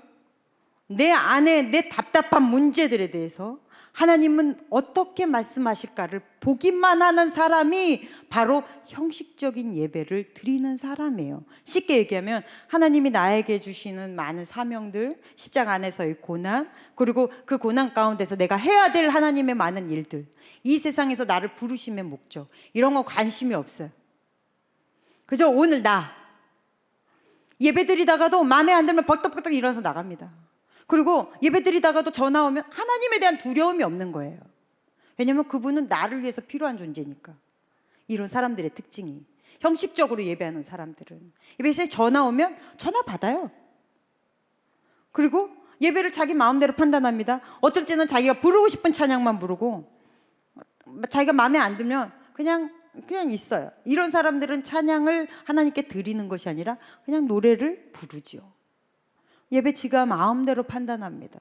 내 안에 내 답답한 문제들에 대해서 하나님은 어떻게 말씀하실까를 보기만 하는 사람이 바로 형식적인 예배를 드리는 사람이에요. 쉽게 얘기하면 하나님이 나에게 주시는 많은 사명들, 십자가 안에서의 고난, 그리고 그 고난 가운데서 내가 해야 될 하나님의 많은 일들, 이 세상에서 나를 부르심의 목적, 이런 거 관심이 없어요. 그저 오늘 나 예배 드리다가도 마음에 안 들면 벌떡벌떡 일어나서 나갑니다. 그리고 예배 드리다가도 전화 오면 하나님에 대한 두려움이 없는 거예요. 왜냐하면 그분은 나를 위해서 필요한 존재니까. 이런 사람들의 특징이, 형식적으로 예배하는 사람들은 예배에 전화 오면 전화 받아요. 그리고 예배를 자기 마음대로 판단합니다. 어쩔 때는 자기가 부르고 싶은 찬양만 부르고, 자기가 마음에 안 들면 그냥 있어요. 이런 사람들은 찬양을 하나님께 드리는 것이 아니라 그냥 노래를 부르죠. 예배 지가 마음대로 판단합니다.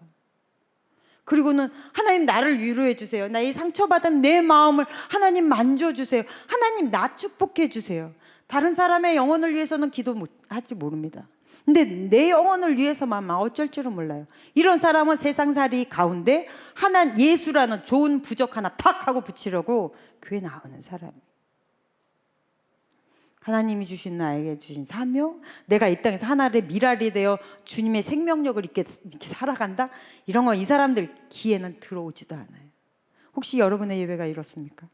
그리고는 하나님 나를 위로해 주세요. 나의 상처받은 내 마음을 하나님 만져주세요. 하나님 나 축복해 주세요. 다른 사람의 영혼을 위해서는 기도하지 모릅니다. 근데 내 영혼을 위해서만 어쩔 줄은 몰라요. 이런 사람은 세상살이 가운데 예수라는 좋은 부적 하나 탁 하고 붙이려고 교회 나오는 사람이에요. 하나님이 주신 나에게 주신 사명, 내가 이 땅에서 하나의 미랄이 되어 주님의 생명력을 이렇게 살아간다? 이런 거 이 사람들 귀에는 들어오지도 않아요. 혹시 여러분의 예배가 이렇습니까?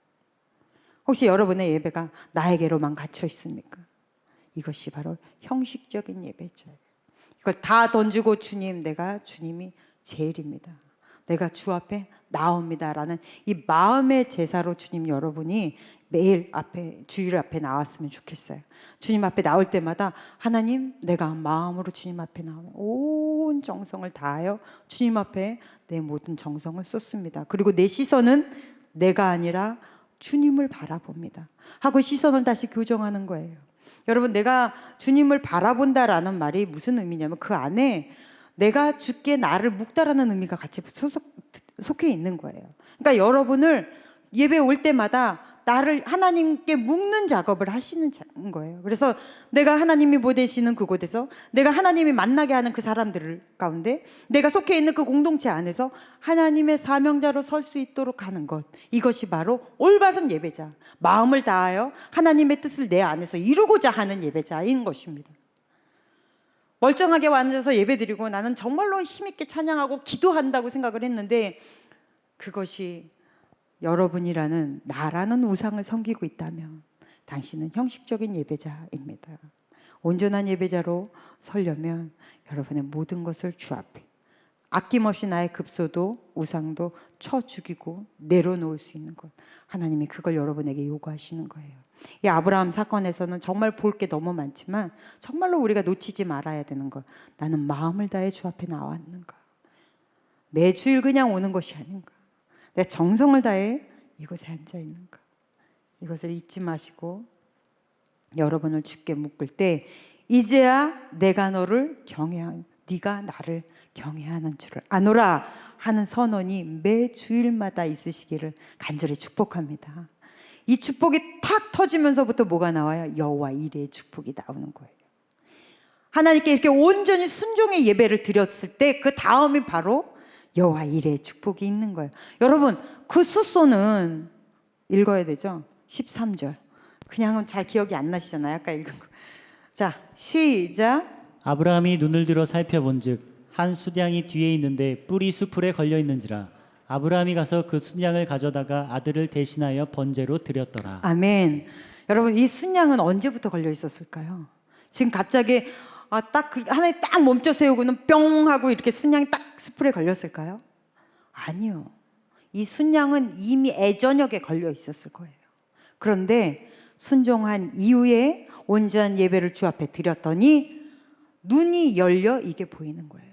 혹시 여러분의 예배가 나에게로만 갇혀 있습니까? 이것이 바로 형식적인 예배죠. 이걸 다 던지고 주님이 제일입니다. 내가 주 앞에 나옵니다라는 이 마음의 제사로 주님 여러분이 매일 주일 앞에 나왔으면 좋겠어요. 주님 앞에 나올 때마다 하나님, 내가 마음으로 주님 앞에 나오면 온 정성을 다하여 주님 앞에 내 모든 정성을 쏟습니다. 그리고 내 시선은 내가 아니라 주님을 바라봅니다. 하고 시선을 다시 교정하는 거예요. 여러분, 내가 주님을 바라본다라는 말이 무슨 의미냐면 그 안에 내가 주께 나를 묵다라는 의미가 같이 속해 있는 거예요. 그러니까 여러분을 예배 올 때마다 나를 하나님께 묵는 작업을 하시는 거예요. 그래서 내가 하나님이 보내시는 그곳에서, 내가 하나님이 만나게 하는 그 사람들 가운데, 내가 속해 있는 그 공동체 안에서 하나님의 사명자로 설 수 있도록 하는 것, 이것이 바로 올바른 예배자, 마음을 다하여 하나님의 뜻을 내 안에서 이루고자 하는 예배자인 것입니다. 멀쩡하게 앉아서 예배드리고 나는 정말로 힘있게 찬양하고 기도한다고 생각을 했는데, 그것이 여러분이라는 나라는 우상을 섬기고 있다면 당신은 형식적인 예배자입니다. 온전한 예배자로 서려면 여러분의 모든 것을 주 앞에, 아낌없이 나의 급소도 우상도 쳐 죽이고 내려놓을 수 있는 것, 하나님이 그걸 여러분에게 요구하시는 거예요. 이 아브라함 사건에서는 정말 볼 게 너무 많지만 정말로 우리가 놓치지 말아야 되는 것, 나는 마음을 다해 주 앞에 나왔는가, 매주일 그냥 오는 것이 아닌가, 내 정성을 다해 이곳에 앉아 있는가, 이것을 잊지 마시고 여러분을 주께 묻을 때 이제야 내가 너를 경외한, 네가 나를 경외하는 줄을 아노라 하는 선언이 매 주일마다 있으시기를 간절히 축복합니다. 이 축복이 탁 터지면서부터 뭐가 나와요? 여호와 이레의 축복이 나오는 거예요. 하나님께 이렇게 온전히 순종의 예배를 드렸을 때 그 다음이 바로 여호와 이레의 축복이 있는 거예요. 여러분, 그 숫소는 읽어야 되죠. 13절. 그냥은 잘 기억이 안 나시잖아요. 아까 읽은 거. 자, 시작. 아브라함이 눈을 들어 살펴본즉 한 순양이 뒤에 있는데 뿔이 수풀에 걸려 있는지라 아브라함이 가서 그 순양을 가져다가 아들을 대신하여 번제로 드렸더라. 아멘. 여러분, 이 순양은 언제부터 걸려 있었을까요? 지금 갑자기 하나님 딱 멈춰 세우고는 뿅 하고 이렇게 순양이 딱 숯불에 걸렸을까요? 아니요. 이 순양은 이미 애저녁에 걸려 있었을 거예요. 그런데 순종한 이후에 온전한 예배를 주 앞에 드렸더니 눈이 열려 이게 보이는 거예요.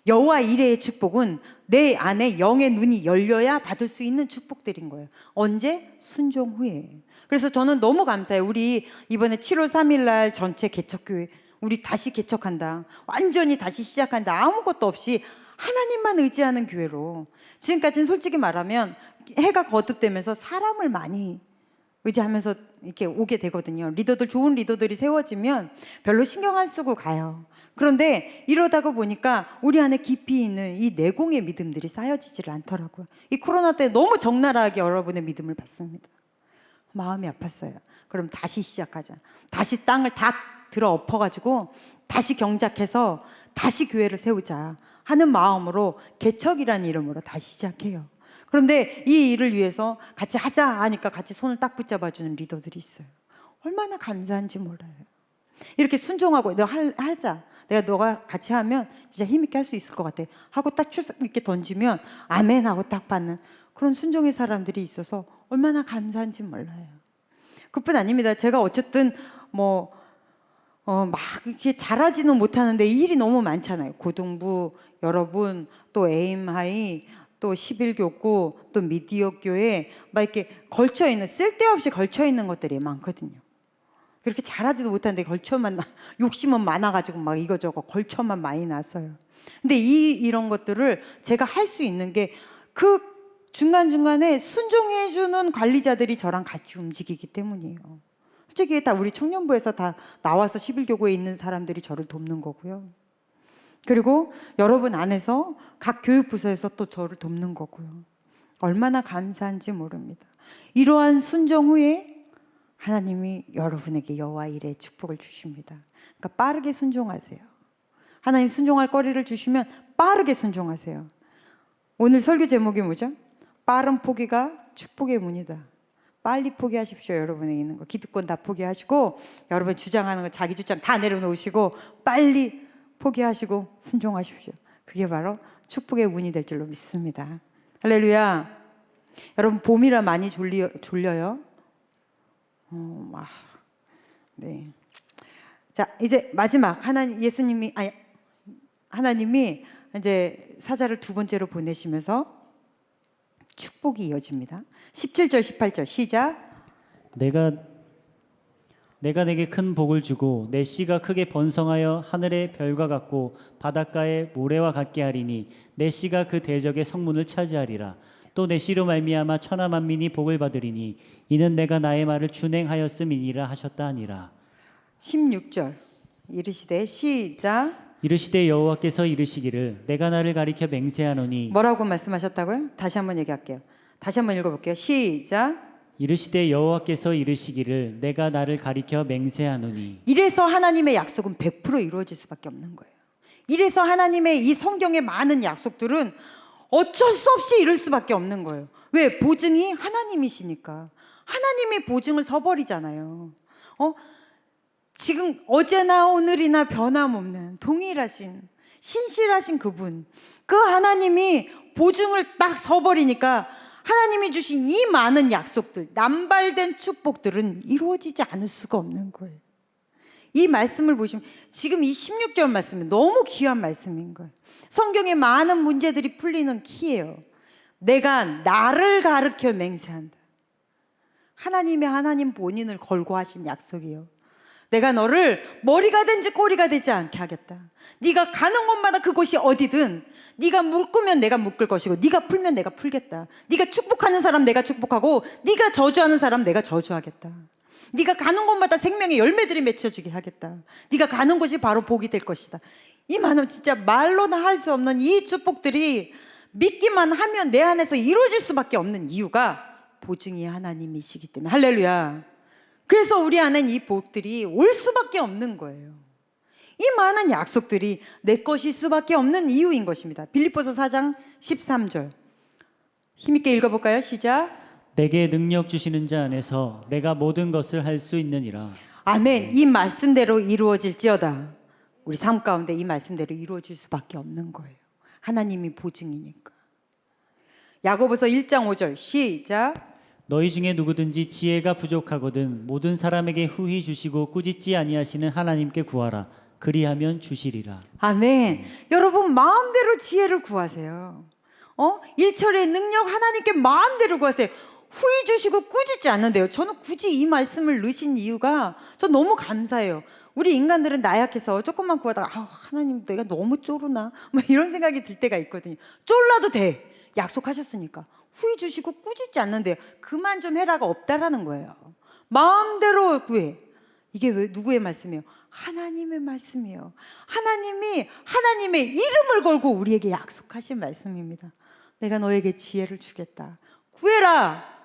여호와 이레의 축복은 내 안에 영의 눈이 열려야 받을 수 있는 축복들인 거예요. 언제? 순종 후에. 그래서 저는 너무 감사해요. 우리 이번에 7월 3일 날 전체 개척교회 우리 다시 개척한다. 완전히 다시 시작한다. 아무것도 없이 하나님만 의지하는 교회로. 지금까지는 솔직히 말하면 해가 거듭되면서 사람을 많이 의지하면서 이렇게 오게 되거든요. 좋은 리더들이 세워지면 별로 신경 안 쓰고 가요. 그런데 이러다가 보니까 우리 안에 깊이 있는 이 내공의 믿음들이 쌓여지질 않더라고요. 이 코로나 때 너무 적나라하게 여러분의 믿음을 받습니다. 마음이 아팠어요. 그럼 다시 시작하자. 다시 땅을 다 들어 엎어가지고 다시 경작해서 다시 교회를 세우자 하는 마음으로 개척이라는 이름으로 다시 시작해요. 그런데 이 일을 위해서 같이 하자 하니까 같이 손을 딱 붙잡아주는 리더들이 있어요. 얼마나 감사한지 몰라요. 이렇게 순종하고 너 하자. 내가 너가 같이 하면 진짜 힘있게 할 수 있을 것 같아 하고 딱 추석 이렇게 던지면 아멘 하고 딱 받는 그런 순종의 사람들이 있어서 얼마나 감사한지 몰라요. 그뿐 아닙니다. 제가 어쨌든 막 이렇게 잘하지는 못하는데 일이 너무 많잖아요. 고등부 여러분, 또 에임하이, 또 11교구, 또 미디어 교회 막 이렇게 걸쳐 있는 쓸데없이 걸쳐 있는 것들이 많거든요. 그렇게 잘하지도 못하는데 욕심은 많아가지고 막 이거저거 걸쳐만 많이 났어요. 근데 이런 것들을 제가 할 수 있는 게 그 중간중간에 순종해주는 관리자들이 저랑 같이 움직이기 때문이에요. 솔직히 다 우리 청년부에서 다 나와서 11교구에 있는 사람들이 저를 돕는 거고요. 그리고 여러분 안에서 각 교육부서에서 또 저를 돕는 거고요. 얼마나 감사한지 모릅니다. 이러한 순종 후에 하나님이 여러분에게 여호와 이레의 축복을 주십니다. 그러니까 빠르게 순종하세요. 하나님 순종할 거리를 주시면 빠르게 순종하세요. 오늘 설교 제목이 뭐죠? 빠른 포기가 축복의 문이다. 빨리 포기하십시오. 여러분에 있는 거 기득권 다 포기하시고 여러분 주장하는 거 자기 주장 다 내려놓으시고 빨리 포기하시고 순종하십시오. 그게 바로 축복의 문이 될 줄로 믿습니다. 할렐루야. 여러분 봄이라 많이 졸려요? 네. 자 이제 마지막 하나님이 이제 사자를 두 번째로 보내시면서 축복이 이어집니다. 17절 18절 시작. 내가 내게 큰 복을 주고 내 씨가 크게 번성하여 하늘의 별과 같고 바닷가의 모래와 같게 하리니 내 씨가 그 대적의 성문을 차지하리라. 또 내 씨로 말미암아 천하 만민이 복을 받으리니 이는 내가 나의 말을 준행하였음이니라 하셨다 하니라. 16절 이르시되 시작. 이르시되 여호와께서 이르시기를 내가 나를 가리켜 맹세하노니. 뭐라고 말씀하셨다고요? 다시 한번 얘기할게요. 다시 한번 읽어볼게요. 시작. 이르시되 여호와께서 이르시기를 내가 나를 가리켜 맹세하노니. 이래서 하나님의 약속은 100% 이루어질 수밖에 없는 거예요. 이래서 하나님의 이 성경의 많은 약속들은 어쩔 수 없이 이룰 수밖에 없는 거예요. 왜? 보증이 하나님이시니까. 하나님이 보증을 서버리잖아요. 지금 어제나 오늘이나 변함없는 동일하신 신실하신 그분, 그 하나님이 보증을 딱 서버리니까 하나님이 주신 이 많은 약속들, 남발된 축복들은 이루어지지 않을 수가 없는 거예요. 이 말씀을 보시면 지금 이 16절 말씀은 너무 귀한 말씀인 거예요. 성경의 많은 문제들이 풀리는 키예요. 내가 나를 가르쳐 맹세한다. 하나님 본인을 걸고 하신 약속이에요. 내가 너를 머리가 된지 꼬리가 되지 않게 하겠다. 네가 가는 곳마다 그곳이 어디든 네가 묶으면 내가 묶을 것이고 네가 풀면 내가 풀겠다. 네가 축복하는 사람 내가 축복하고 네가 저주하는 사람 내가 저주하겠다. 네가 가는 곳마다 생명의 열매들이 맺혀지게 하겠다. 네가 가는 곳이 바로 복이 될 것이다. 이 많은 진짜 말로나 할 수 없는 이 축복들이 믿기만 하면 내 안에서 이루어질 수밖에 없는 이유가 보증이 하나님이시기 때문에. 할렐루야. 그래서 우리 안엔 이 복들이 올 수밖에 없는 거예요. 이 많은 약속들이 내 것일 수밖에 없는 이유인 것입니다. 빌립보서 4장 13절 힘있게 읽어볼까요? 시작. 내게 능력 주시는 자 안에서 내가 모든 것을 할 수 있느니라. 아멘. 이 말씀대로 이루어질지어다. 우리 삶 가운데 이 말씀대로 이루어질 수밖에 없는 거예요. 하나님이 보증이니까. 야고보서 1장 5절 시작. 너희 중에 누구든지 지혜가 부족하거든 모든 사람에게 후히 주시고 꾸짖지 아니하시는 하나님께 구하라. 그리하면 주시리라. 아멘. 여러분 마음대로 지혜를 구하세요. 1절의 능력 하나님께 마음대로 구하세요. 후히 주시고 꾸짖지 않는데요. 저는 굳이 이 말씀을 넣으신 이유가 저 너무 감사해요. 우리 인간들은 나약해서 조금만 구하다가 하나님 내가 너무 쫄으나 뭐 이런 생각이 들 때가 있거든요. 쫄라도 돼. 약속하셨으니까. 후히 주시고 꾸짖지 않는데요. 그만 좀 해라가 없다라는 거예요. 마음대로 구해. 이게 왜 누구의 말씀이에요? 하나님의 말씀이에요. 하나님이 하나님의 이름을 걸고 우리에게 약속하신 말씀입니다. 내가 너에게 지혜를 주겠다. 구해라.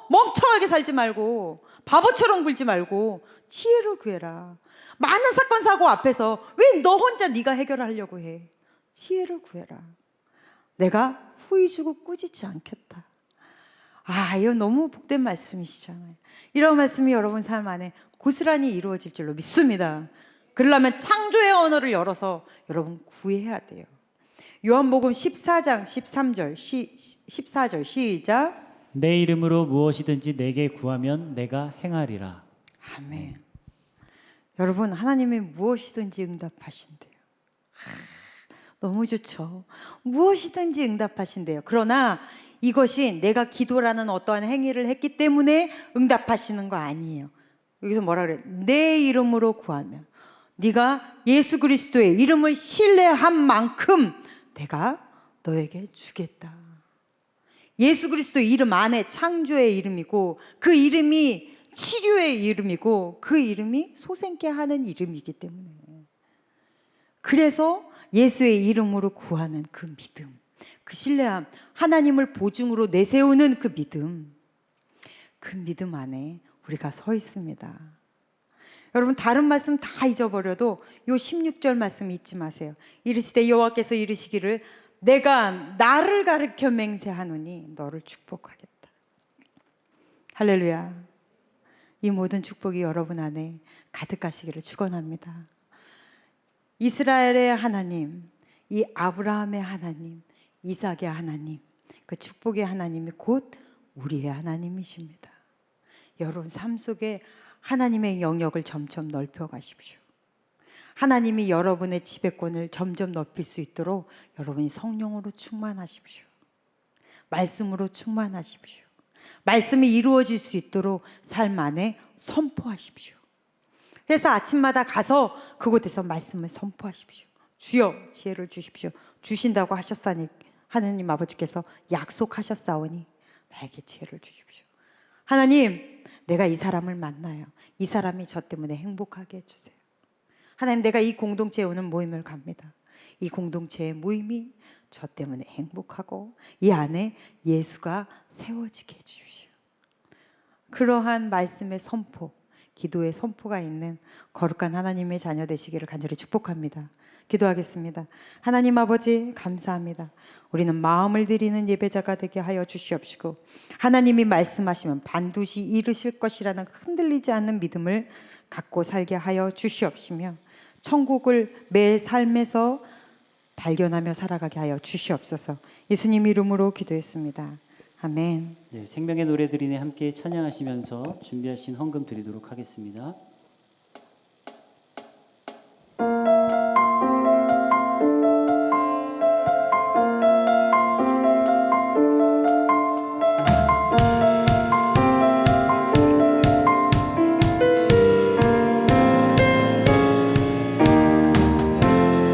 멍청하게 살지 말고 바보처럼 굴지 말고 지혜를 구해라. 많은 사건 사고 앞에서 왜 너 혼자 네가 해결하려고 해? 지혜를 구해라. 내가 후히 주고 꾸짖지 않겠다. 이거 너무 복된 말씀이시잖아요. 이런 말씀이 여러분 삶 안에 고스란히 이루어질 줄로 믿습니다. 그러려면 창조의 언어를 열어서 여러분 구해야 돼요. 요한복음 14장 13절 14절 시작. 내 이름으로 무엇이든지 내게 구하면 내가 행하리라. 아멘. 여러분 하나님이 무엇이든지 응답하신대요. 너무 좋죠. 무엇이든지 응답하신대요. 그러나 이것이 내가 기도라는 어떠한 행위를 했기 때문에 응답하시는 거 아니에요. 여기서 뭐라 그래? 내 이름으로 구하면 네가 예수 그리스도의 이름을 신뢰한 만큼 내가 너에게 주겠다. 예수 그리스도 이름 안에 창조의 이름이고 그 이름이 치료의 이름이고 그 이름이 소생케 하는 이름이기 때문에 그래서 예수의 이름으로 구하는 그 믿음, 그 신뢰함, 하나님을 보증으로 내세우는 그 믿음 안에 우리가 서 있습니다. 여러분 다른 말씀 다 잊어버려도 요 16절 말씀 잊지 마세요. 이르시되 여호와께서 이르시기를 내가 나를 가르쳐 맹세하노니 너를 축복하겠다. 할렐루야. 이 모든 축복이 여러분 안에 가득하시기를 축원합니다. 이스라엘의 하나님, 이 아브라함의 하나님, 이삭의 하나님, 그 축복의 하나님이 곧 우리의 하나님이십니다. 여러분 삶 속에 하나님의 영역을 점점 넓혀 가십시오. 하나님이 여러분의 지배권을 점점 넓힐 수 있도록 여러분이 성령으로 충만하십시오. 말씀으로 충만하십시오. 말씀이 이루어질 수 있도록 삶 안에 선포하십시오. 그래서 아침마다 가서 그곳에서 말씀을 선포하십시오. 주여 지혜를 주십시오. 주신다고 하셨사니 하느님 아버지께서 약속하셨사오니 나에게 지혜를 주십시오. 하나님 내가 이 사람을 만나요. 이 사람이 저 때문에 행복하게 해주세요. 하나님 내가 이 공동체에 오는 모임을 갑니다. 이 공동체의 모임이 저 때문에 행복하고 이 안에 예수가 세워지게 해주십시오. 그러한 말씀의 선포, 기도의 선포가 있는 거룩한 하나님의 자녀 되시기를 간절히 축복합니다. 기도하겠습니다. 하나님 아버지 감사합니다. 우리는 마음을 드리는 예배자가 되게 하여 주시옵시고 하나님이 말씀하시면 반드시 이루실 것이라는 흔들리지 않는 믿음을 갖고 살게 하여 주시옵시며 천국을 매 삶에서 발견하며 살아가게 하여 주시옵소서. 예수님 이름으로 기도했습니다. 아멘. 네, 생명의 노래들이네 함께 찬양하시면서 준비하신 헌금 드리도록 하겠습니다.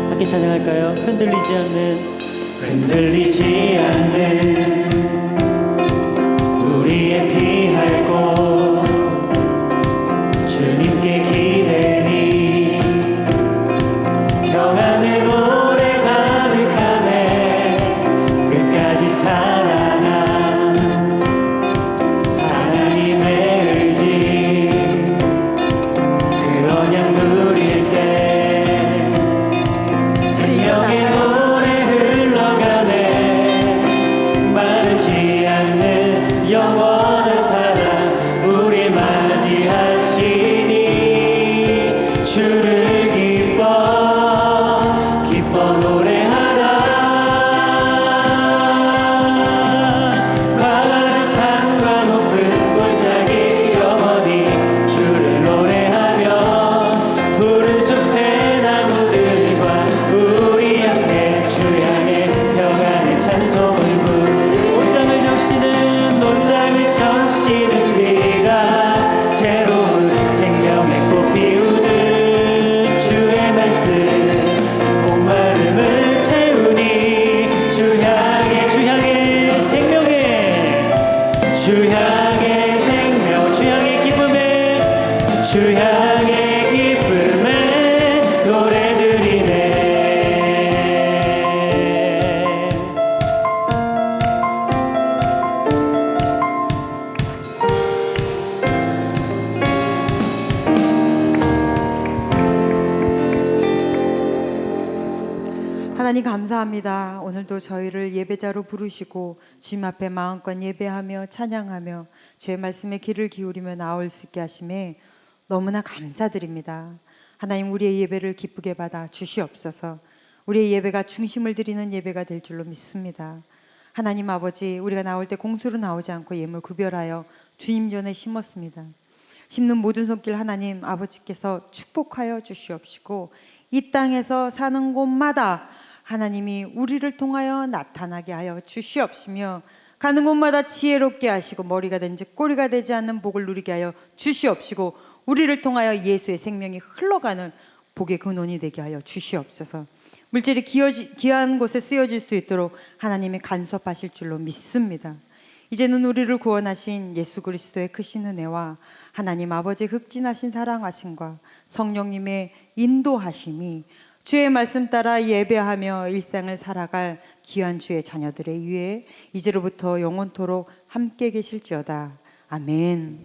함께 찬양할까요? 흔들리지 않는 우리의 피할 곳 주님께 기대니 평안의 노래 가득하네 끝까지 살아난 하나님의 의지 그 언약 누릴 때 생명의 노래 흘러가네 더 노래하라. 과거는 산과 높은 골짜기 영원히 주를 노래하며 푸른 숲의 나무들과 우리 함께 주 향해 평안의 찬송을 부르. 온 땅을 적시는 비가 새로운 생명의 꽃 피우듯 주의 말씀 목마름을 채우니 주 향해 생명의 주 향해 생명 주 향해 기쁨의 주 향해 기쁨의 노래 드리네. 하나님 감사합니다. 오늘도 저희를 예배자로 부르시고 주님 앞에 마음껏 예배하며 찬양하며 주의 말씀에 귀를 기울이며 나올 수 있게 하심에 너무나 감사드립니다. 하나님 우리의 예배를 기쁘게 받아 주시옵소서. 우리의 예배가 중심을 드리는 예배가 될 줄로 믿습니다. 하나님 아버지, 우리가 나올 때 공수로 나오지 않고 예물 구별하여 주님 전에 심었습니다. 심는 모든 손길 하나님 아버지께서 축복하여 주시옵시고 이 땅에서 사는 곳마다 하나님이 우리를 통하여 나타나게 하여 주시옵시며 가는 곳마다 지혜롭게 하시고 머리가 된지 꼬리가 되지 않는 복을 누리게 하여 주시옵시고 우리를 통하여 예수의 생명이 흘러가는 복의 근원이 되게 하여 주시옵소서. 물질이 귀한 곳에 쓰여질 수 있도록 하나님이 간섭하실 줄로 믿습니다. 이제는 우리를 구원하신 예수 그리스도의 크신 은혜와 하나님 아버지의 극진하신 사랑하심과 성령님의 인도하심이 주의 말씀 따라 예배하며 일상을 살아갈 귀한 주의 자녀들의 위에 이제로부터 영원토록 함께 계실지어다. 아멘.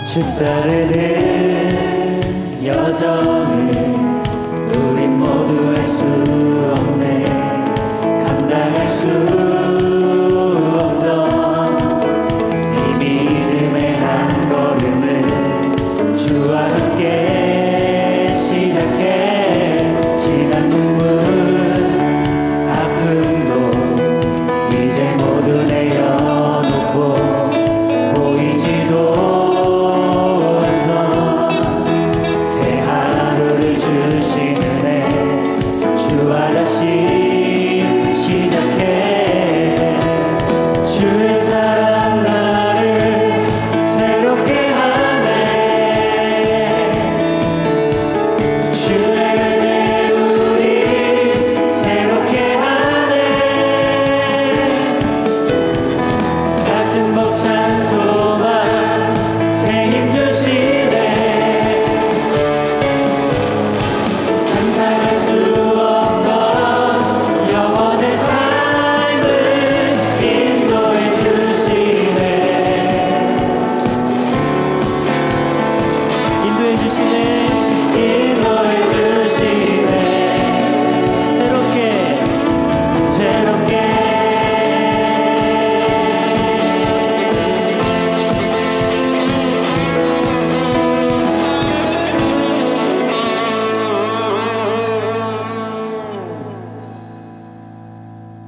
주 따르는 여정을